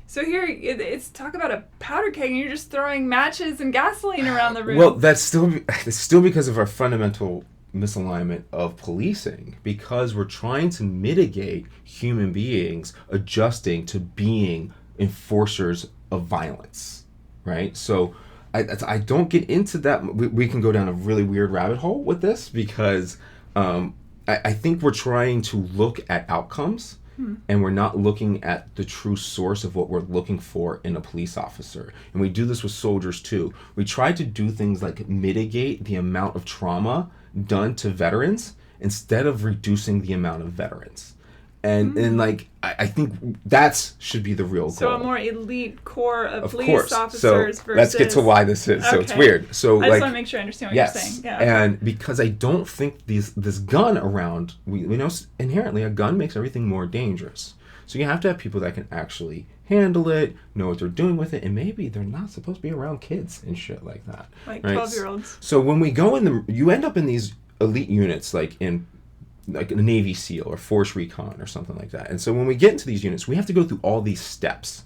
So here, it's talk about a powder keg, and you're just throwing matches and gasoline around the room. Well, it's still because of our fundamental misalignment of policing, because we're trying to mitigate human beings adjusting to being enforcers of violence, right? So I don't get into that. We can go down a really weird rabbit hole with this, because I think we're trying to look at outcomes. And we're not looking at the true source of what we're looking for in a police officer. And we do this with soldiers too. We try to do things like mitigate the amount of trauma done to veterans instead of reducing the amount of veterans. And like, I think that should be the real goal. So a more elite core of police officers so versus... let's get to why this is. So it's weird. So I just want to make sure I understand what you're saying. Yeah. And because I don't think this gun around, we know inherently a gun makes everything more dangerous. So you have to have people that can actually handle it, know what they're doing with it, and maybe they're not supposed to be around kids and shit like that. Like 12-year-olds. So when we go you end up in these elite units, like a Navy SEAL or Force Recon or something like that. And so when we get into these units, we have to go through all these steps.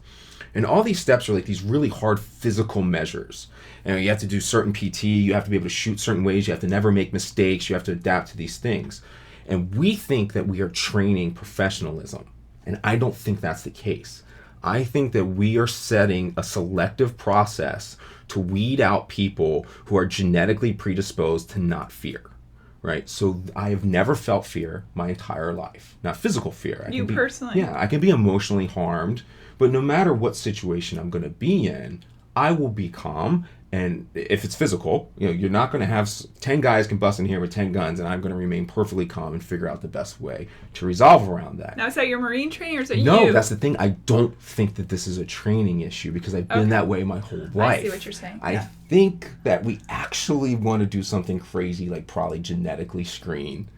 And all these steps are like these really hard physical measures. And you have to do certain PT, you have to be able to shoot certain ways, you have to never make mistakes, you have to adapt to these things. And we think that we are training professionalism. And I don't think that's the case. I think that we are setting a selective process to weed out people who are genetically predisposed to not fear. Right, so I have never felt fear my entire life. Not physical fear. Personally? Yeah, I can be emotionally harmed, but no matter what situation I'm going to be in, I will be calm. And if it's physical, you're not going to have 10 guys can bust in here with 10 guns, and I'm going to remain perfectly calm and figure out the best way to resolve around that. Now, is that your Marine training, or is it you? No, that's the thing. I don't think that this is a training issue, because I've been that way my whole life. I see what you're saying. I think that we actually want to do something crazy, like probably genetically screen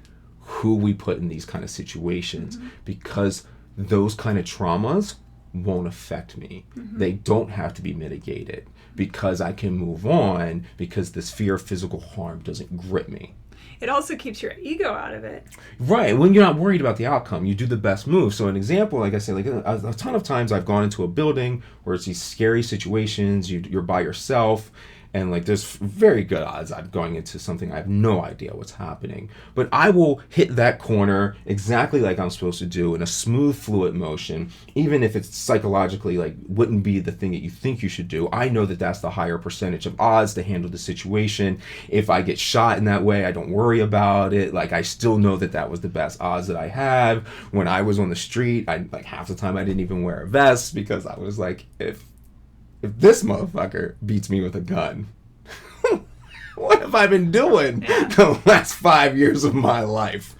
who we put in these kind of situations, because those kind of traumas won't affect me. They don't have to be mitigated, because I can move on, because this fear of physical harm doesn't grip me. It also keeps your ego out of it. Right. When you're not worried about the outcome, you do the best move. So an example, like I said, like a ton of times I've gone into a building where it's these scary situations, you're by yourself, and like there's very good odds I'm going into something I have no idea what's happening. But I will hit that corner exactly like I'm supposed to do in a smooth, fluid motion, even if it's psychologically like wouldn't be the thing that you think you should do. I know that that's the higher percentage of odds to handle the situation. If I get shot in that way, I don't worry about it. Like I still know that was the best odds that I have. When I was on the street, like half the time I didn't even wear a vest, because I was like, if this motherfucker beats me with a gun, what have I been doing the last 5 years of my life?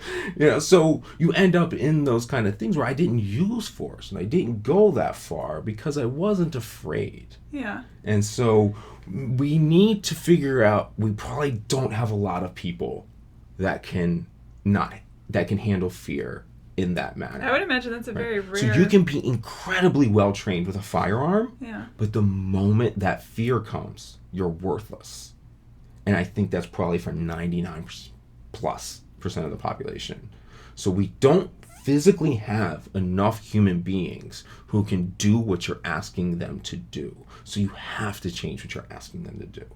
So you end up in those kind of things where I didn't use force and I didn't go that far because I wasn't afraid. Yeah. And so we need to figure out, we probably don't have a lot of people that can handle fear in that manner. I would imagine that's a very rare... So you can be incredibly well trained with a firearm, but the moment that fear comes, you're worthless. And I think that's probably for 99% of the population. So we don't physically have enough human beings who can do what you're asking them to do. So you have to change what you're asking them to do.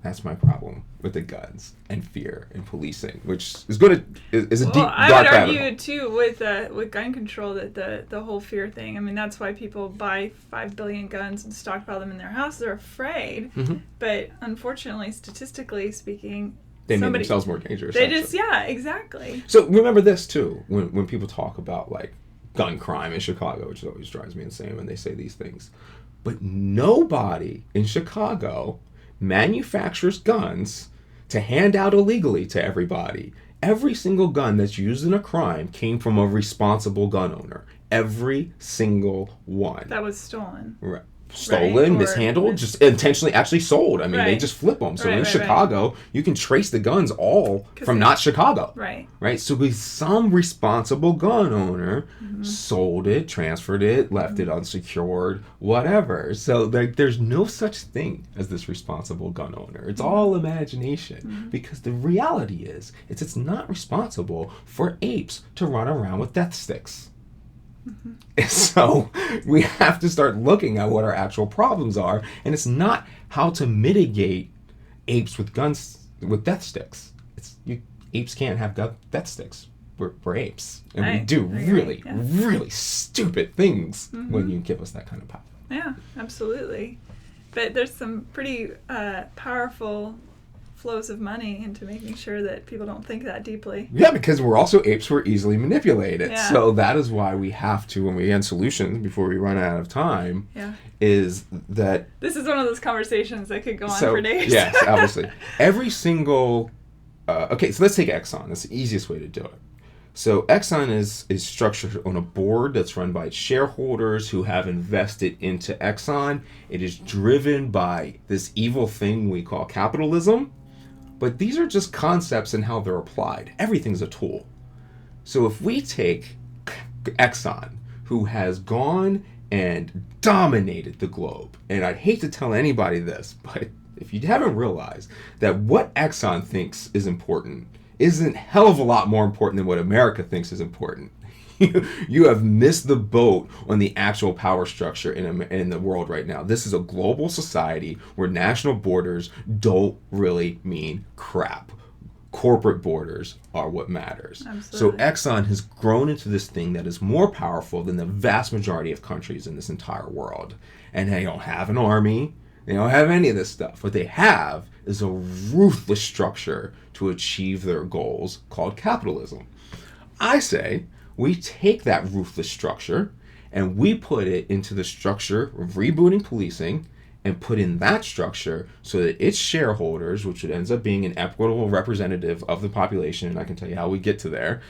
That's my problem with the guns and fear and policing, which is a deep, dark I would rabbit hole. argue too with gun control that the whole fear thing. I mean, that's why people buy 5 billion guns and stockpile them in their house. They're afraid, but unfortunately, statistically speaking, they make themselves more dangerous. They just exactly. So remember this too when people talk about like gun crime in Chicago, which always drives me insane when they say these things. But nobody in Chicago manufactures guns to hand out illegally to everybody. Every single gun that's used in a crime came from a responsible gun owner. Every single one. That was stolen. Right. Stolen, mishandled, just intentionally actually sold. I mean, they just flip them. So in Chicago, you can trace the guns all from not Chicago. Right. So some responsible gun owner sold it, transferred it, left it unsecured, whatever. So there's no such thing as this responsible gun owner. It's all imagination. Because the reality is, it's not responsible for apes to run around with death sticks. And so we have to start looking at what our actual problems are, and it's not how to mitigate apes with guns with death sticks. Apes can't have death sticks. We're apes, and we do really stupid things when you give us that kind of power. Yeah, absolutely. But there's some pretty powerful flows of money into making sure that people don't think that deeply. Yeah, because we're also apes, we're easily manipulated. Yeah. So that is why we have to, when we end solutions before we run out of time, is that... This is one of those conversations that could go on for days. Yes, obviously. Every single... okay, so let's take Exxon. That's the easiest way to do it. So Exxon is structured on a board that's run by shareholders who have invested into Exxon. It is driven by this evil thing we call capitalism. But these are just concepts and how they're applied. Everything's a tool. So if we take Exxon, who has gone and dominated the globe, and I'd hate to tell anybody this, but if you haven't realized that what Exxon thinks is important isn't a hell of a lot more important than what America thinks is important. You have missed the boat on the actual power structure in the world right now. This is a global society where national borders don't really mean crap. Corporate borders are what matters. Absolutely. So Exxon has grown into this thing that is more powerful than the vast majority of countries in this entire world. And they don't have an army. They don't have any of this stuff. What they have is a ruthless structure to achieve their goals called capitalism. I say we take that ruthless structure and we put it into the structure of rebooting policing and put in that structure so that its shareholders, which ends up being an equitable representative of the population, and I can tell you how we get to there,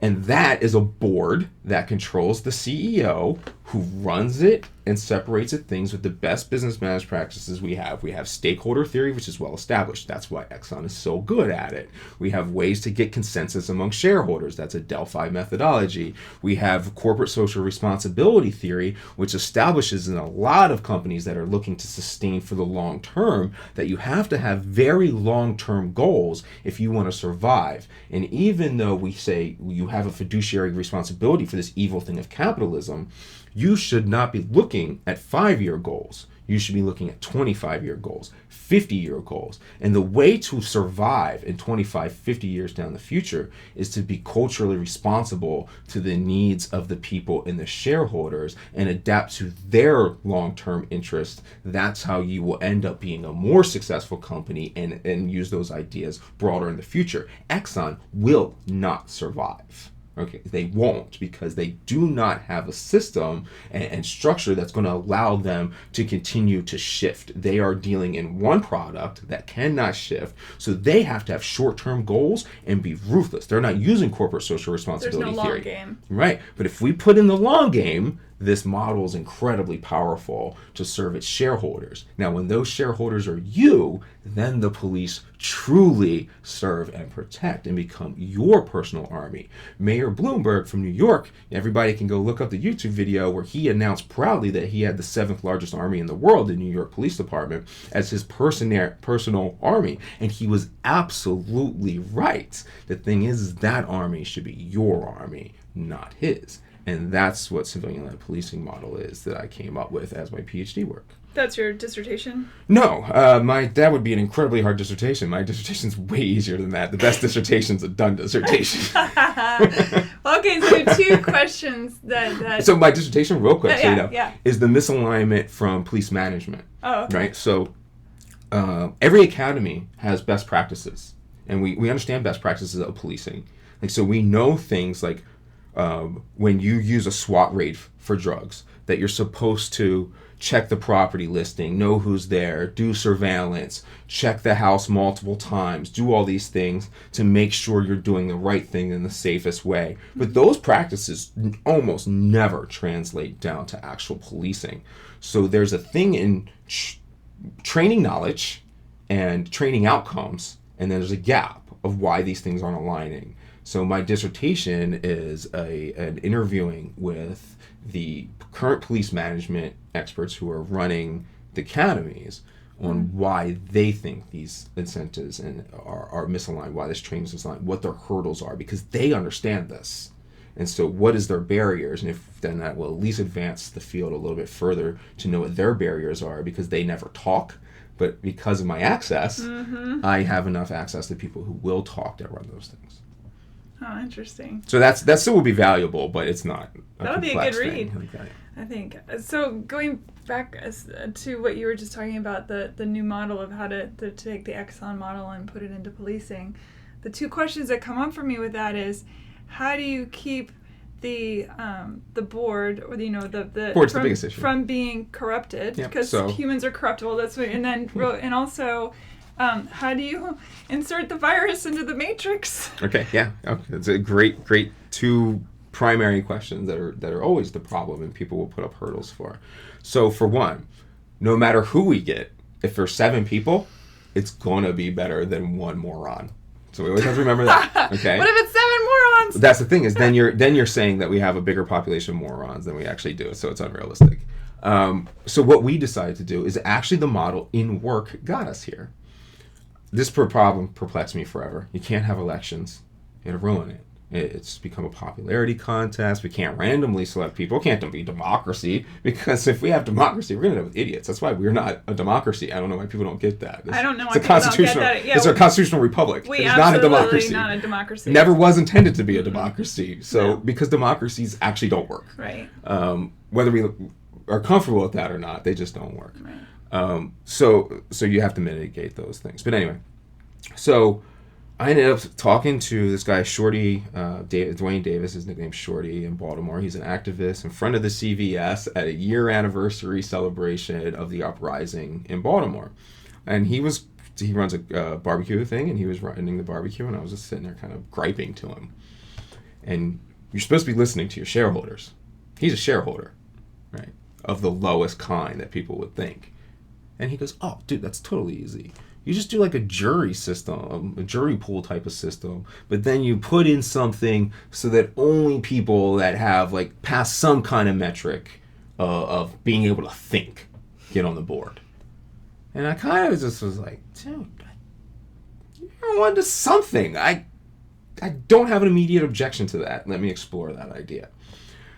and that is a board that controls the CEO who runs it and separates it things with the best business management practices we have. We have stakeholder theory, which is well established. That's why Exxon is so good at it. We have ways to get consensus among shareholders. That's a Delphi methodology. We have corporate social responsibility theory, which establishes in a lot of companies that are looking to sustain for the long term that you have to have very long-term goals if you want to survive. And even though we say you have a fiduciary responsibility for this evil thing of capitalism, you should not be looking at 5-year goals. You should be looking at 25-year goals, 50-year goals. And the way to survive in 25, 50 years down the future is to be culturally responsible to the needs of the people and the shareholders and adapt to their long-term interests. That's how you will end up being a more successful company and use those ideas broader in the future. Exxon will not survive. Okay, they won't, because they do not have a system and structure that's going to allow them to continue to shift. They are dealing in one product that cannot shift, so they have to have short-term goals and be ruthless. They're not using corporate social responsibility There's no theory. long game. Right, but if we put in the long game, this model is incredibly powerful to serve its shareholders. Now, when those shareholders are you, then the police truly serve and protect and become your personal army. Mayor Bloomberg from New York, everybody can go look up the YouTube video where he announced proudly that he had the 7th largest army in the world, the New York Police Department, as his personal army. And he was absolutely right. The thing is, that army should be your army, not his. And that's what civilian-led policing model is that I came up with as my PhD work. That's your dissertation? No, that would be an incredibly hard dissertation. My dissertation's way easier than that. The best dissertation's a done dissertation. Okay, so 2 questions that... So my dissertation, real quick, so you know, yeah. is the misalignment from police management. Oh, okay. Right? So every academy has best practices. And we understand best practices of policing. Like, so we know things like when you use a SWAT raid for drugs, that you're supposed to check the property listing, know who's there, do surveillance, check the house multiple times, do all these things to make sure you're doing the right thing in the safest way. But those practices almost never translate down to actual policing. So there's a thing in training knowledge and training outcomes, and there's a gap of why these things aren't aligning. So my dissertation is an interviewing with the current police management experts who are running the academies on why they think these incentives are misaligned, why this training is misaligned, what their hurdles are, because they understand this. And so what is their barriers? And if then that will at least advance the field a little bit further to know what their barriers are, because they never talk. But because of my access, I have enough access to people who will talk to run those things. Oh, interesting. So that still will be valuable, but it's not a That would be a good read, thing. I think. So going back to what you were just talking about, the new model of how to take the Exxon model and put it into policing, the 2 questions that come up for me with that is, how do you keep the board, or the board's the biggest issue, from being corrupted, because humans are corruptible. That's what, and then and also. How do you insert the virus into the matrix? Okay, yeah. Okay. It's a great 2 primary questions that are always the problem, and people will put up hurdles for. So for one, no matter who we get, if there's 7 people, it's gonna be better than 1 moron. So we always have to remember that. Okay. What if it's 7 morons? That's the thing, is then you're saying that we have a bigger population of morons than we actually do, so it's unrealistic. So what we decided to do is actually the model in work got us here. This problem perplexed me forever. You can't have elections. It'll ruin it. It's become a popularity contest. We can't randomly select people. It can't be democracy, because if we have democracy, we're going to end up with idiots. That's why we're not a democracy. I don't know why people don't get that. I don't know why people don't get that. Yeah, it's a constitutional republic. It's not a democracy. Not a democracy. Never was intended to be a democracy. So because democracies actually don't work. Right. Whether we are comfortable with that or not, they just don't work. Right. So you have to mitigate those things. But anyway, so I ended up talking to this guy, Shorty, Dwayne Davis, his nickname's Shorty, in Baltimore. He's an activist in front of the CVS at a year anniversary celebration of the uprising in Baltimore. And he runs a barbecue thing, and he was running the barbecue, and I was just sitting there kind of griping to him. And you're supposed to be listening to your shareholders. He's a shareholder, right, of the lowest kind that people would think. And he goes, "Oh, dude, that's totally easy. You just do like a jury system, a jury pool type of system, but then you put in something so that only people that have like passed some kind of metric of being able to think get on the board." And I kind of just was like, dude, you're on to something. I don't have an immediate objection to that. Let me explore that idea.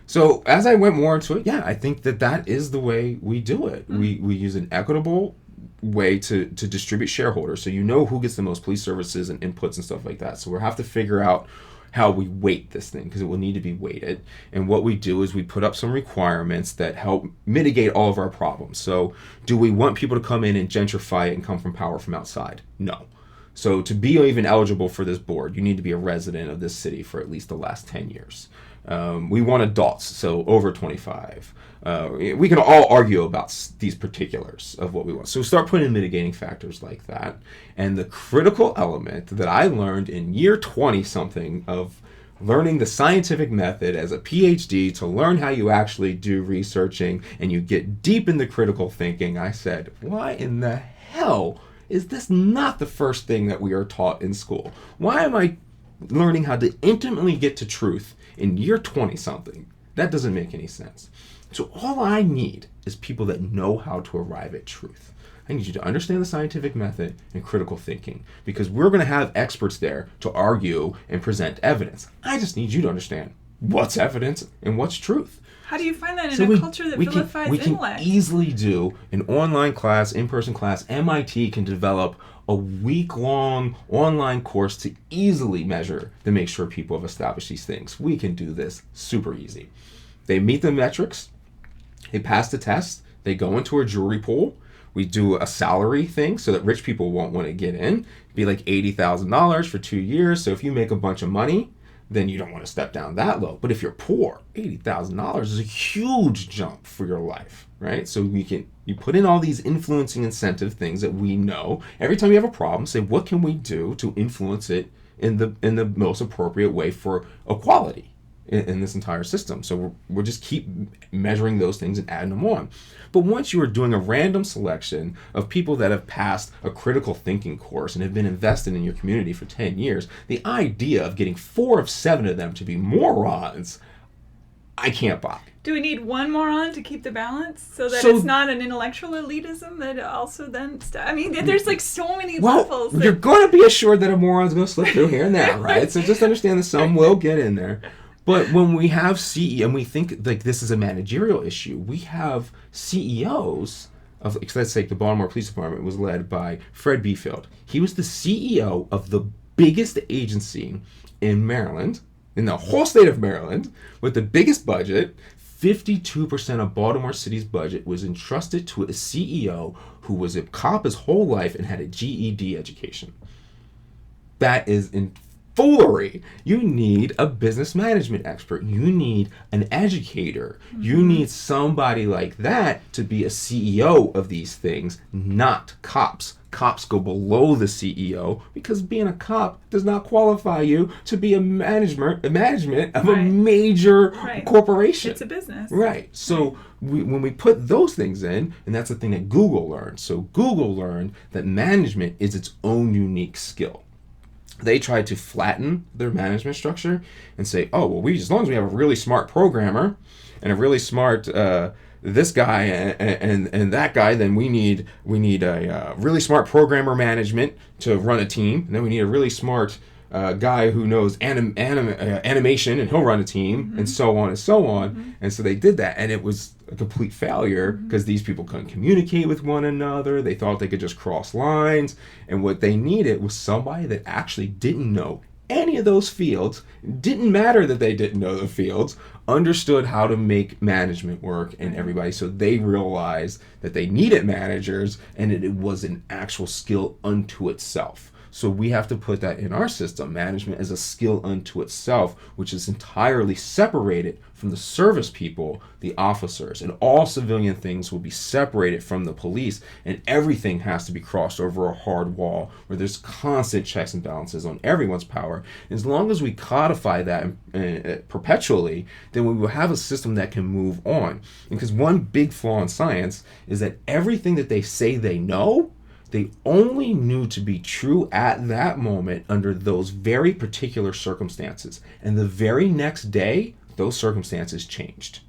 So as I went more into it, yeah, I think that is the way we do it. We use an equitable way to distribute shareholders, so you know who gets the most police services and inputs and stuff like that. So we'll have to figure out how we weight this thing, because it will need to be weighted. And what we do is we put up some requirements that help mitigate all of our problems. So do we want people to come in and gentrify it and come from power from outside? No. So to be even eligible for this board, you need to be a resident of this city for at least the last 10 years. We want adults, so over 25. We can all argue about these particulars of what we want. So start putting in mitigating factors like that. And the critical element that I learned in year 20-something of learning the scientific method as a PhD to learn how you actually do researching and you get deep into critical thinking, I said, why in the hell is this not the first thing that we are taught in school? Why am I learning how to intimately get to truth in year 20-something? That doesn't make any sense. So all I need is people that know how to arrive at truth. I need you to understand the scientific method and critical thinking, because we're going to have experts there to argue and present evidence. I just need you to understand what's evidence and what's truth. How do you find that in a culture that vilifies we intellect? can easily do an online class, in-person class. MIT can develop a week-long online course to easily measure to make sure people have established these things. We can do this super easy. They meet the metrics. They pass the test. They go into a jury pool. We do a salary thing so that rich people won't want to get in. It'd be like $80,000 for 2 years. So if you make a bunch of money, then you don't want to step down that low. But if you're poor, $80,000 is a huge jump for your life, right? So you put in all these influencing incentive things that we know. Every time you have a problem, say, what can we do to influence it in the most appropriate way for equality in this entire system? So we'll just keep measuring those things and adding them on. But once you are doing a random selection of people that have passed a critical thinking course and have been invested in your community for 10 years, the idea of getting 4 of 7 of them to be morons, I can't buy. Do we need one moron to keep the balance so that it's not an intellectual elitism that also then... there's like so many levels. You're going to be assured that a moron's going to slip through here and there, right? So just understand that some will get in there. But when we have CEO, and we think like this is a managerial issue, we have CEOs of, let's say the Baltimore Police Department was led by Fred Befield. He was the CEO of the biggest agency in Maryland, in the whole state of Maryland, with the biggest budget. 52% of Baltimore City's budget was entrusted to a CEO who was a cop his whole life and had a GED education. That is foolery. You need a business management expert. You need an educator. Mm-hmm. You need somebody like that to be a CEO of these things, not cops. Cops go below the CEO because being a cop does not qualify you to be a management of a major corporation. It's a business. Right. So when we put those things in, and that's the thing that Google learned. So Google learned that management is its own unique skill. They tried to flatten their management structure and say, oh, well, as long as we have a really smart programmer and a really smart this guy and that guy, then we need a really smart programmer management to run a team. And then we need a really smart guy who knows animation, and he'll run a team, mm-hmm. and so on and so on. Mm-hmm. And so they did that, and it was a complete failure because these people couldn't communicate with one another. They thought they could just cross lines, and what they needed was somebody that actually didn't know any of those fields. Didn't matter that they didn't know the fields, understood how to make management work, and everybody. So they realized that they needed managers, and it was an actual skill unto itself. So we have to put that in our system. Management as a skill unto itself, which is entirely separated from the service people, the officers, and all civilian things will be separated from the police, and everything has to be crossed over a hard wall where there's constant checks and balances on everyone's power. As long as we codify that perpetually, then we will have a system that can move on. Because one big flaw in science is that everything that they say they know, they only knew to be true at that moment under those very particular circumstances. And the very next day, those circumstances changed.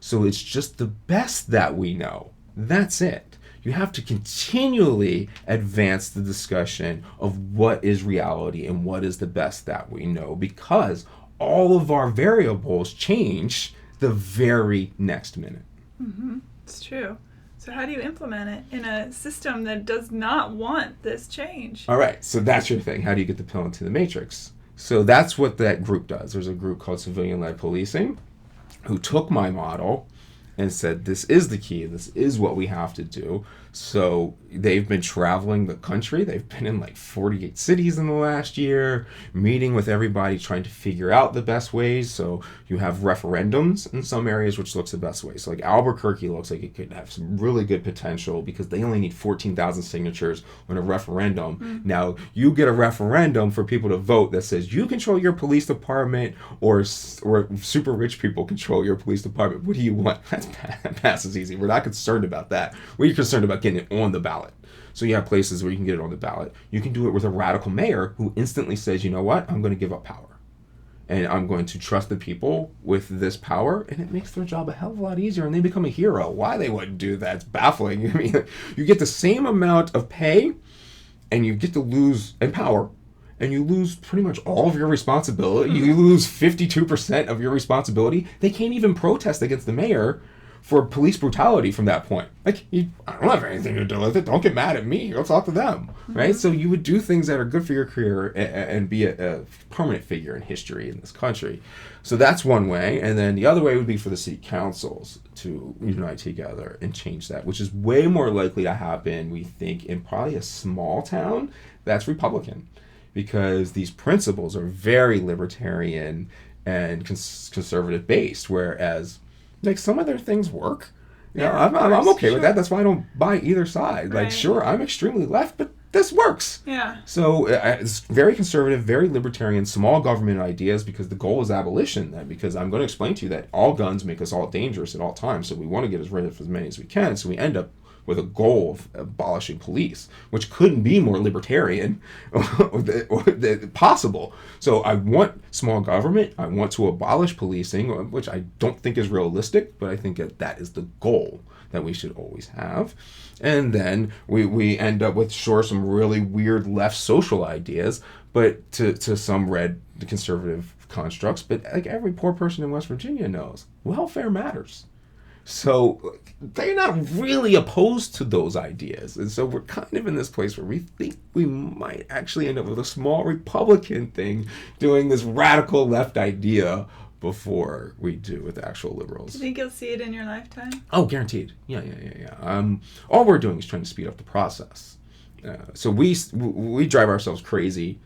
So it's just the best that we know. That's it. You have to continually advance the discussion of what is reality and what is the best that we know, because all of our variables change the very next minute. Mm-hmm. It's true. So how do you implement it in a system that does not want this change? All right, so that's your thing. How do you get the pill into the matrix? So that's what that group does. There's a group called Civilian-Led Policing who took my model and said, this is the key. This is what we have to do. So they've been traveling the country. They've been in like 48 cities in the last year, meeting with everybody, trying to figure out the best ways. So you have referendums in some areas, which looks the best way. So like Albuquerque looks like it could have some really good potential because they only need 14,000 signatures on a referendum. Mm-hmm. Now you get a referendum for people to vote that says you control your police department or super rich people control your police department. What do you want? That passes easy. We're not concerned about that. We're concerned about getting it on the ballot. So you have places where you can get it on the ballot. You can do it with a radical mayor who instantly says, you know what, I'm going to give up power. And I'm going to trust the people with this power. And it makes their job a hell of a lot easier. And they become a hero. Why they wouldn't do that? It's baffling. I mean, you get the same amount of pay and you get to lose in power. And you lose pretty much all of your responsibility. You lose 52% of your responsibility. They can't even protest against the mayor for police brutality from that point. Like, I don't have anything to do with it. Don't get mad at me. Go talk to them, right? So you would do things that are good for your career and be a permanent figure in history in this country. So that's one way. And then the other way would be for the city councils to unite together and change that, which is way more likely to happen, we think, in probably a small town that's Republican. Because these principles are very libertarian and conservative based, whereas like some of their things work. You know, I'm okay with that. That's why I don't buy either side. Right. Like, sure, I'm extremely left, but this works. Yeah. So it's very conservative, very libertarian, small government ideas because the goal is abolition. Because I'm going to explain to you that all guns make us all dangerous at all times. So we want to get rid of as many as we can. So we end up with a goal of abolishing police, which couldn't be more libertarian possible. So I want small government. I want to abolish policing, which I don't think is realistic, but I think that is the goal that we should always have. And then we end up with, sure, some really weird left social ideas, but to some red conservative constructs. But like every poor person in West Virginia knows, welfare matters. So they're not really opposed to those ideas. And so we're kind of in this place where we think we might actually end up with a small Republican thing doing this radical left idea before we do with actual liberals. Do you think you'll see it in your lifetime? Oh, guaranteed. Yeah. All we're doing is trying to speed up the process. So we drive ourselves crazy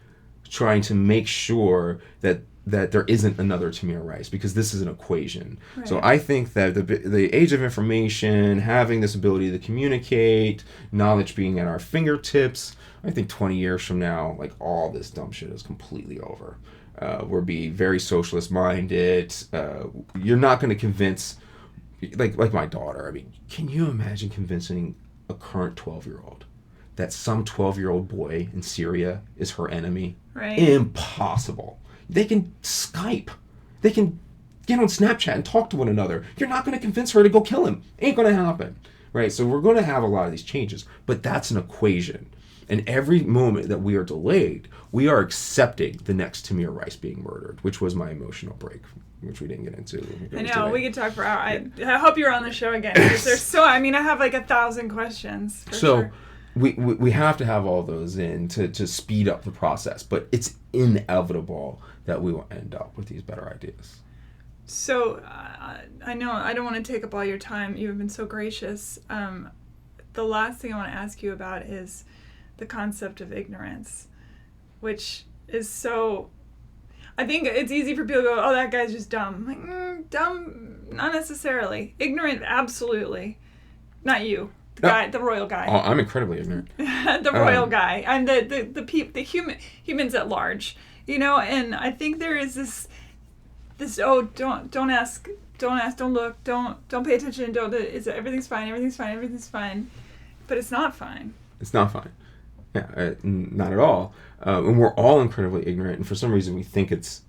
trying to make sure that there isn't another Tamir Rice, because this is an equation. Right. So I think that the age of information, having this ability to communicate, knowledge being at our fingertips, I think 20 years from now, like, all this dumb shit is completely over. We'll be very socialist minded. You're not going to convince, like my daughter. I mean, can you imagine convincing a current 12-year-old that some 12-year-old boy in Syria is her enemy? Right. Impossible. They can Skype. They can get on Snapchat and talk to one another. You're not going to convince her to go kill him. Ain't going to happen. Right? So we're going to have a lot of these changes. But that's an equation. And every moment that we are delayed, we are accepting the next Tamir Rice being murdered, which was my emotional break, which we didn't get into. I know. Today. We could talk for hours. I hope you're on the show again. There's I have like 1,000 questions. Sure. We have to have all those in to speed up the process. But it's inevitable that we will end up with these better ideas. So I know I don't want to take up all your time. You've been so gracious. The last thing I want to ask you about is the concept of ignorance, which is so... I think it's easy for people to go, oh, that guy's just dumb. Like, dumb, not necessarily. Ignorant, absolutely. Not you. The royal guy. Oh, I'm incredibly ignorant. The royal guy. I'm the humans at large. You know, and I think there is this don't ask, don't look, don't pay attention, everything's fine. But it's not fine. It's not fine. Yeah, not at all. And we're all incredibly ignorant, and for some reason we think it's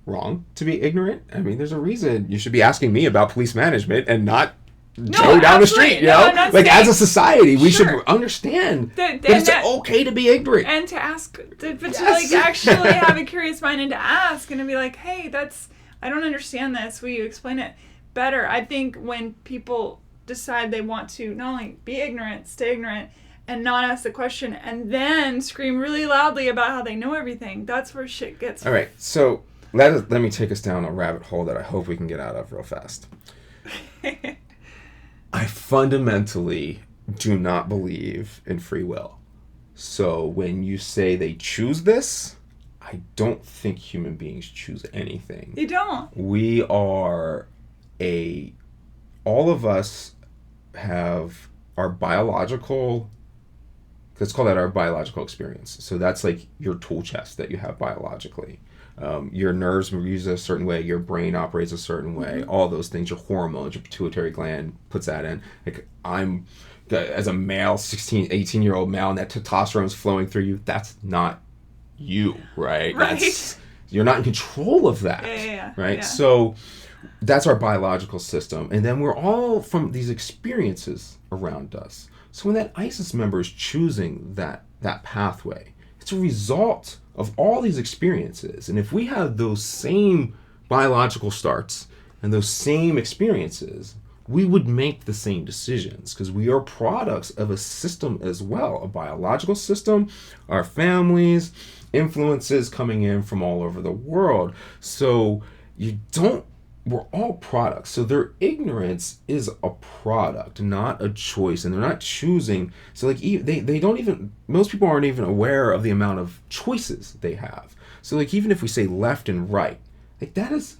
wrong to be ignorant. I mean, there's a reason you should be asking me about police management and not Joe down the street, you know? Like, as a society, we should understand that it's okay to be ignorant. And to ask, to like actually have a curious mind and to ask and to be like, hey, I don't understand this. Will you explain it better? I think when people decide they want to not only be ignorant, stay ignorant, and not ask the question, and then scream really loudly about how they know everything, that's where shit gets... All right, so let me take us down a rabbit hole that I hope we can get out of real fast. I fundamentally do not believe in free will. So when you say they choose this, I don't think human beings choose anything. You don't? We are all of us have our biological, let's call that our biological experience. So that's like your tool chest that you have biologically. Your nerves use a certain way, your brain operates a certain way, all those things, your hormones, your pituitary gland puts that in. Like I'm, as a male, 16, 18-year-old male, and that testosterone is flowing through you, that's not you, right? You're not in control of that, right? Yeah. So that's our biological system. And then we're all from these experiences around us. So when that ISIS member is choosing that pathway, it's a result of all these experiences. And if we have those same biological starts and those same experiences, we would make the same decisions because we are products of a system as well, a biological system, our families, influences coming in from all over the world. So we're all products. So their ignorance is a product, not a choice, and they're not choosing. So like they don't even, most people aren't even aware of the amount of choices they have. So like even if we say left and right, like that's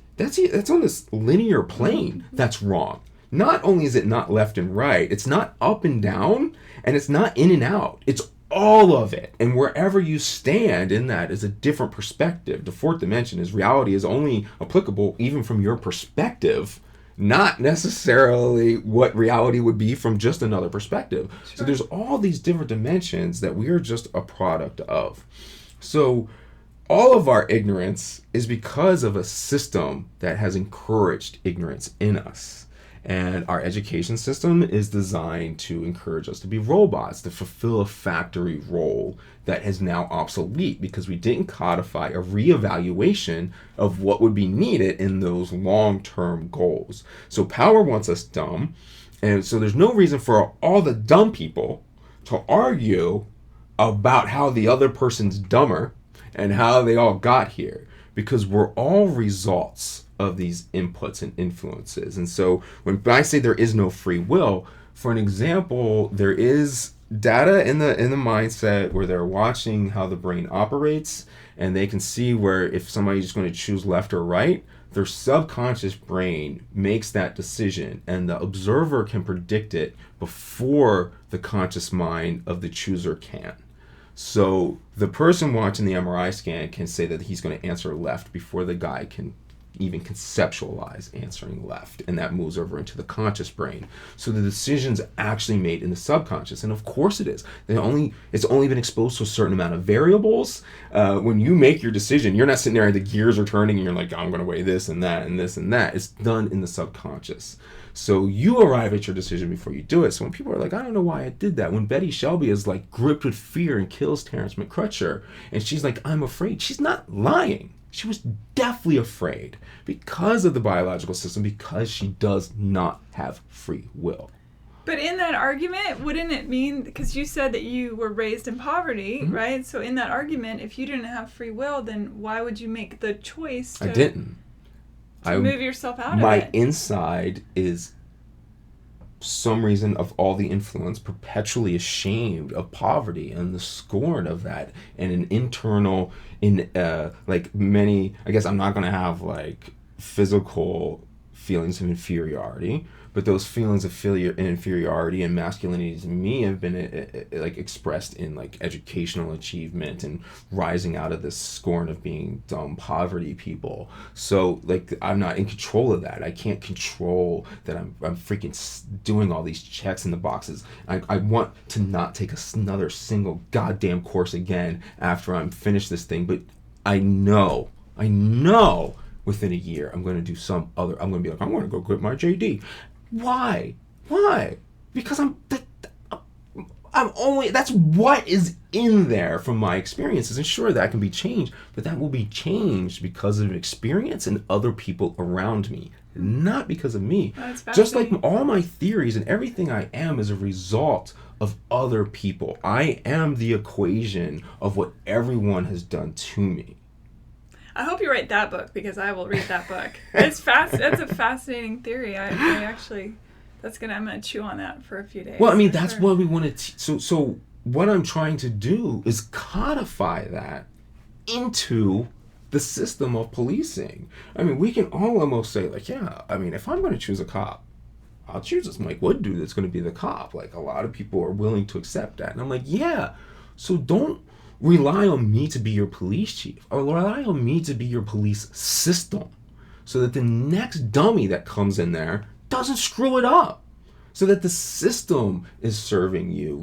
on this linear plane. That's wrong. Not only is it not left and right, it's not up and down, and it's not in and out. It's all of it. And wherever you stand in that is a different perspective. The fourth dimension is reality is only applicable even from your perspective, not necessarily what reality would be from just another perspective. Sure. So there's all these different dimensions that we are just a product of. So all of our ignorance is because of a system that has encouraged ignorance in us. And our education system is designed to encourage us to be robots, to fulfill a factory role that is now obsolete because we didn't codify a reevaluation of what would be needed in those long-term goals. So power wants us dumb, and so there's no reason for all the dumb people to argue about how the other person's dumber and how they all got here, because we're all results of these inputs and influences. And so when I say there is no free will, for an example, there is data in the mindset where they're watching how the brain operates, and they can see where if somebody's going to choose left or right, their subconscious brain makes that decision, and the observer can predict it before the conscious mind of the chooser can. So the person watching the MRI scan can say that he's going to answer left before the guy can even conceptualize answering left, and that moves over into the conscious brain. So the decision's actually made in the subconscious, and of course it is. It's only been exposed to a certain amount of variables. When you make your decision, you're not sitting there and the gears are turning and you're like, I'm going to weigh this and that and this and that. It's done in the subconscious. So you arrive at your decision before you do it. So when people are like, I don't know why I did that. When Betty Shelby is like gripped with fear and kills Terrence McCrutcher, and she's like, I'm afraid, she's not lying. She was deathly afraid because of the biological system, because she does not have free will. But in that argument, wouldn't it mean, because you said that you were raised in poverty, right? So in that argument, if you didn't have free will, then why would you make the choice to, I didn't. To move yourself out of it? My inside is some reason of all the influence, perpetually ashamed of poverty and the scorn of that, and an internal, like many, I guess I'm not going to have like physical feelings of inferiority, but those feelings of inferiority and masculinity to me have been like expressed in like educational achievement and rising out of this scorn of being dumb poverty people. So like I'm not in control of that. I can't control that. I'm freaking doing all these checks in the boxes. I want to not take another single goddamn course again after I'm finished this thing, but I know within a year I'm going to do I'm going to be like, I'm going to go get my JD. Why? Because that's what is in there from my experiences. And sure, that can be changed, but that will be changed because of experience and other people around me, not because of me. Just like all my theories and everything I am is a result of other people. I am the equation of what everyone has done to me. I hope you write that book, because I will read that book. It's That's a fascinating theory. I actually I'm gonna chew on that for a few days. Well, I mean, that's what we want to. So what I'm trying to do is codify that into the system of policing. I mean, we can all almost say, like, yeah, I mean, if I'm going to choose a cop, I'll choose this Mike Wood dude that's going to be the cop. Like, a lot of people are willing to accept that. And I'm like, yeah, so don't rely on me to be your police chief, or rely on me to be your police system, so that the next dummy that comes in there doesn't screw it up, so that the system is serving you.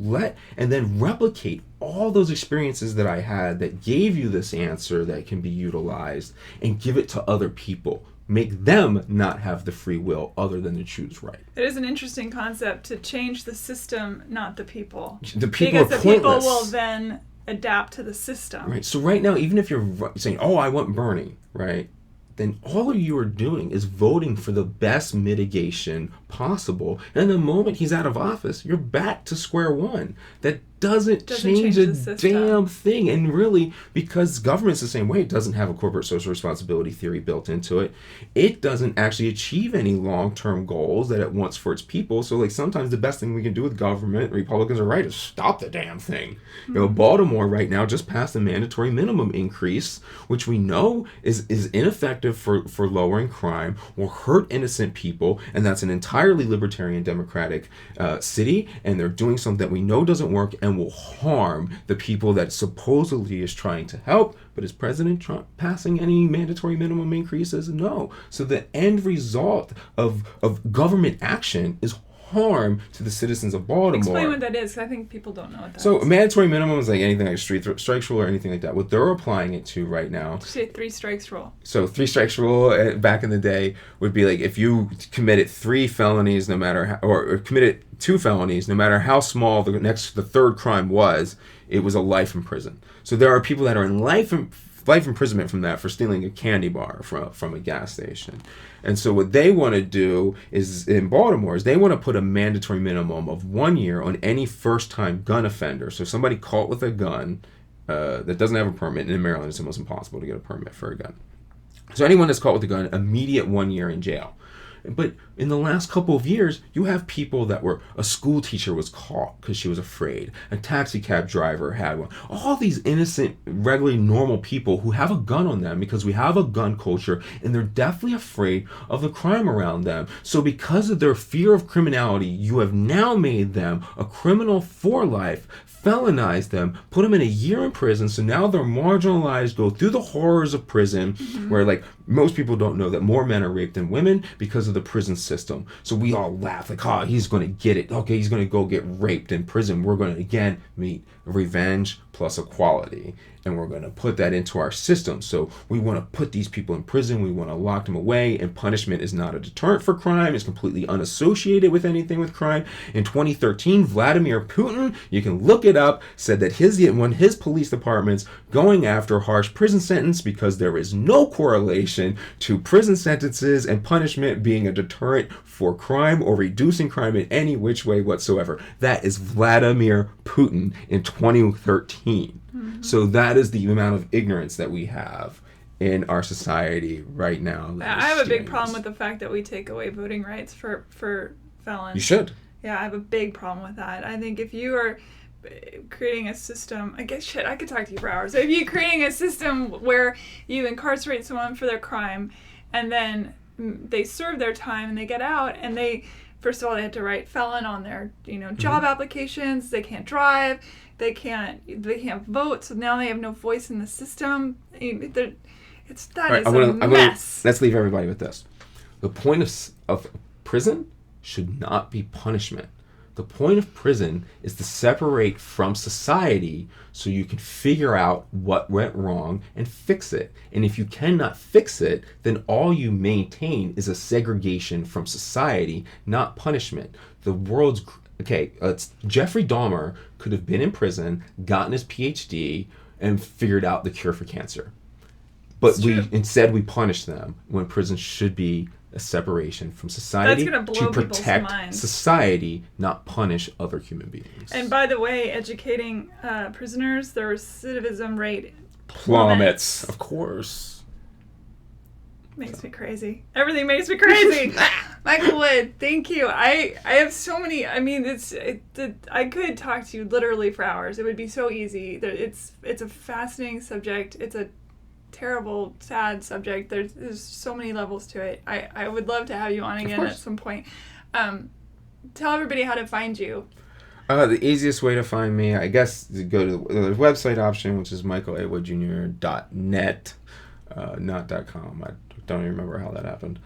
And then replicate all those experiences that I had that gave you this answer that can be utilized, and give it to other people. Make them not have the free will other than to choose right. It is an interesting concept to change the system, not the people. The people because are the pointless. people will then adapt to the system. Right. So right now, even if you're saying, oh, I want Bernie, right? Then all you are doing is voting for the best mitigation possible. And the moment he's out of office, you're back to square one. That doesn't change a damn thing. And really, because government's the same way, it doesn't have a corporate social responsibility theory built into it. It doesn't actually achieve any long-term goals that it wants for its people. So, like, sometimes the best thing we can do with government, Republicans are right, is stop the damn thing. Mm-hmm. You know, Baltimore right now just passed a mandatory minimum increase, which we know is ineffective for lowering crime, will hurt innocent people, and that's an entirely libertarian democratic city, and they're doing something that we know doesn't work and will harm the people that supposedly is trying to help. But is President Trump passing any mandatory minimum increases? No. So the end result of government action is harm to the citizens of Baltimore. Explain what that is, 'cause I think people don't know what that is. So a mandatory minimum is like anything like a strikes rule or anything like that. What they're applying it to right now. Did you say 3 strikes rule? So 3 strikes rule back in the day would be like if you committed 3 felonies, no matter how, or committed 2 felonies, no matter how small the third crime was, it was a life in prison. So there are people that are in life imprisonment from that for stealing a candy bar from a gas station. And so what they want to do is, in Baltimore, is they want to put a mandatory minimum of 1 year on any first-time gun offender. So somebody caught with a gun that doesn't have a permit, and in Maryland it's almost impossible to get a permit for a gun. So anyone that's caught with a gun, immediate 1 year in jail. But in the last couple of years, you have people that were, a school teacher was caught because she was afraid. A taxi cab driver had one. All these innocent, regularly normal people who have a gun on them because we have a gun culture, and they're definitely afraid of the crime around them. So because of their fear of criminality, you have now made them a criminal for life, felonize them, put them in a year in prison, so now they're marginalized, go through the horrors of prison, where, like, most people don't know that more men are raped than women because of the prison system. So we all laugh, like, oh, he's going to get it. Okay, he's going to go get raped in prison. We're going to, again, meet revenge plus equality. And we're going to put that into our system. So we want to put these people in prison. We want to lock them away. And punishment is not a deterrent for crime. It's completely unassociated with anything with crime. In 2013, Vladimir Putin, you can look it up, said that his police departments going after harsh prison sentence because there is no correlation to prison sentences and punishment being a deterrent for crime or reducing crime in any which way whatsoever. That is Vladimir Putin in 2013. So that is the amount of ignorance that we have in our society right now. I have a big problem with the fact that we take away voting rights for felons. You should. Yeah, I have a big problem with that. I think if you are creating a system, I could talk to you for hours. If you're creating a system where you incarcerate someone for their crime and then they serve their time and they get out and first of all, they have to write felon on their, job applications. They can't drive. They can't vote. So now they have no voice in the system. That is a mess. Let's leave everybody with this. The point of prison should not be punishment. The point of prison is to separate from society so you can figure out what went wrong and fix it. And if you cannot fix it, then all you maintain is a segregation from society, not punishment. Jeffrey Dahmer could have been in prison, gotten his PhD, and figured out the cure for cancer. But instead we punish them when prison should be a separation from society to protect society, not punish other human beings. And by the way, educating prisoners, their recidivism rate plummets. Of course. Makes me crazy. Everything makes me crazy. Michael Wood, thank you. I have so many. I mean, I could talk to you literally for hours. It would be so easy. It's a fascinating subject. It's a terrible, sad subject. There's so many levels to it. I would love to have you on again at some point. Tell everybody how to find you. The easiest way to find me, I guess, is to go to the website option, which is michaelawoodjr.net, not .com. I don't even remember how that happened.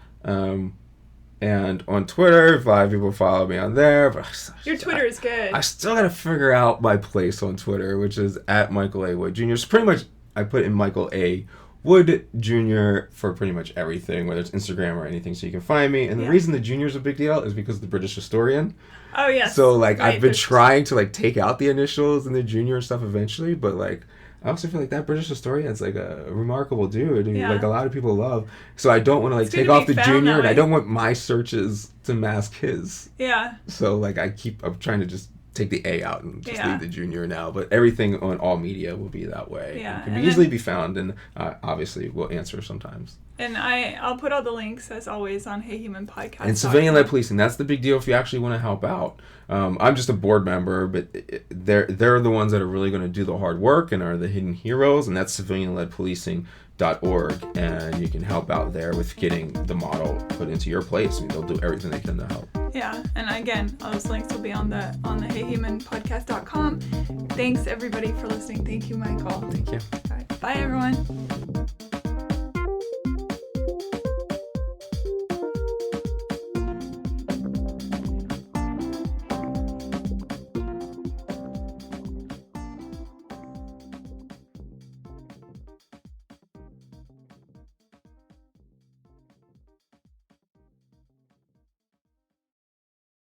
And on Twitter, 5 people follow me on there. But your Twitter is good. I still got to figure out my place on Twitter, which is at Michael A. Wood Jr. So pretty much, I put in Michael A. Wood Jr. for pretty much everything, whether it's Instagram or anything, so you can find me. And the reason the Jr. is a big deal is because of the British historian. Oh, yes. So, like, right, I've been trying to, like, take out the initials and the Jr. stuff eventually, but, like, I also feel like that British historian's, like, a remarkable dude who, like, a lot of people love. So I don't want to, like, take off the Jr., and I don't want my searches to mask his. Yeah. So, like, I'm trying to just take the A out and just leave the Jr. now. But everything on all media will be that way. Yeah. It can easily be found, and obviously we'll answer sometimes. And I'll put all the links, as always, on Hey Human Podcast. And civilian-led policing, that's the big deal if you actually want to help out. I'm just a board member, but they're the ones that are really going to do the hard work and are the hidden heroes, and that's civilianledpolicing.org, and you can help out there with getting the model put into your place. I mean, they'll do everything they can to help. Yeah, and again, all those links will be on the heyhumanpodcast.com. Thanks, everybody, for listening. Thank you, Michael. Thank you. All right. Bye, everyone.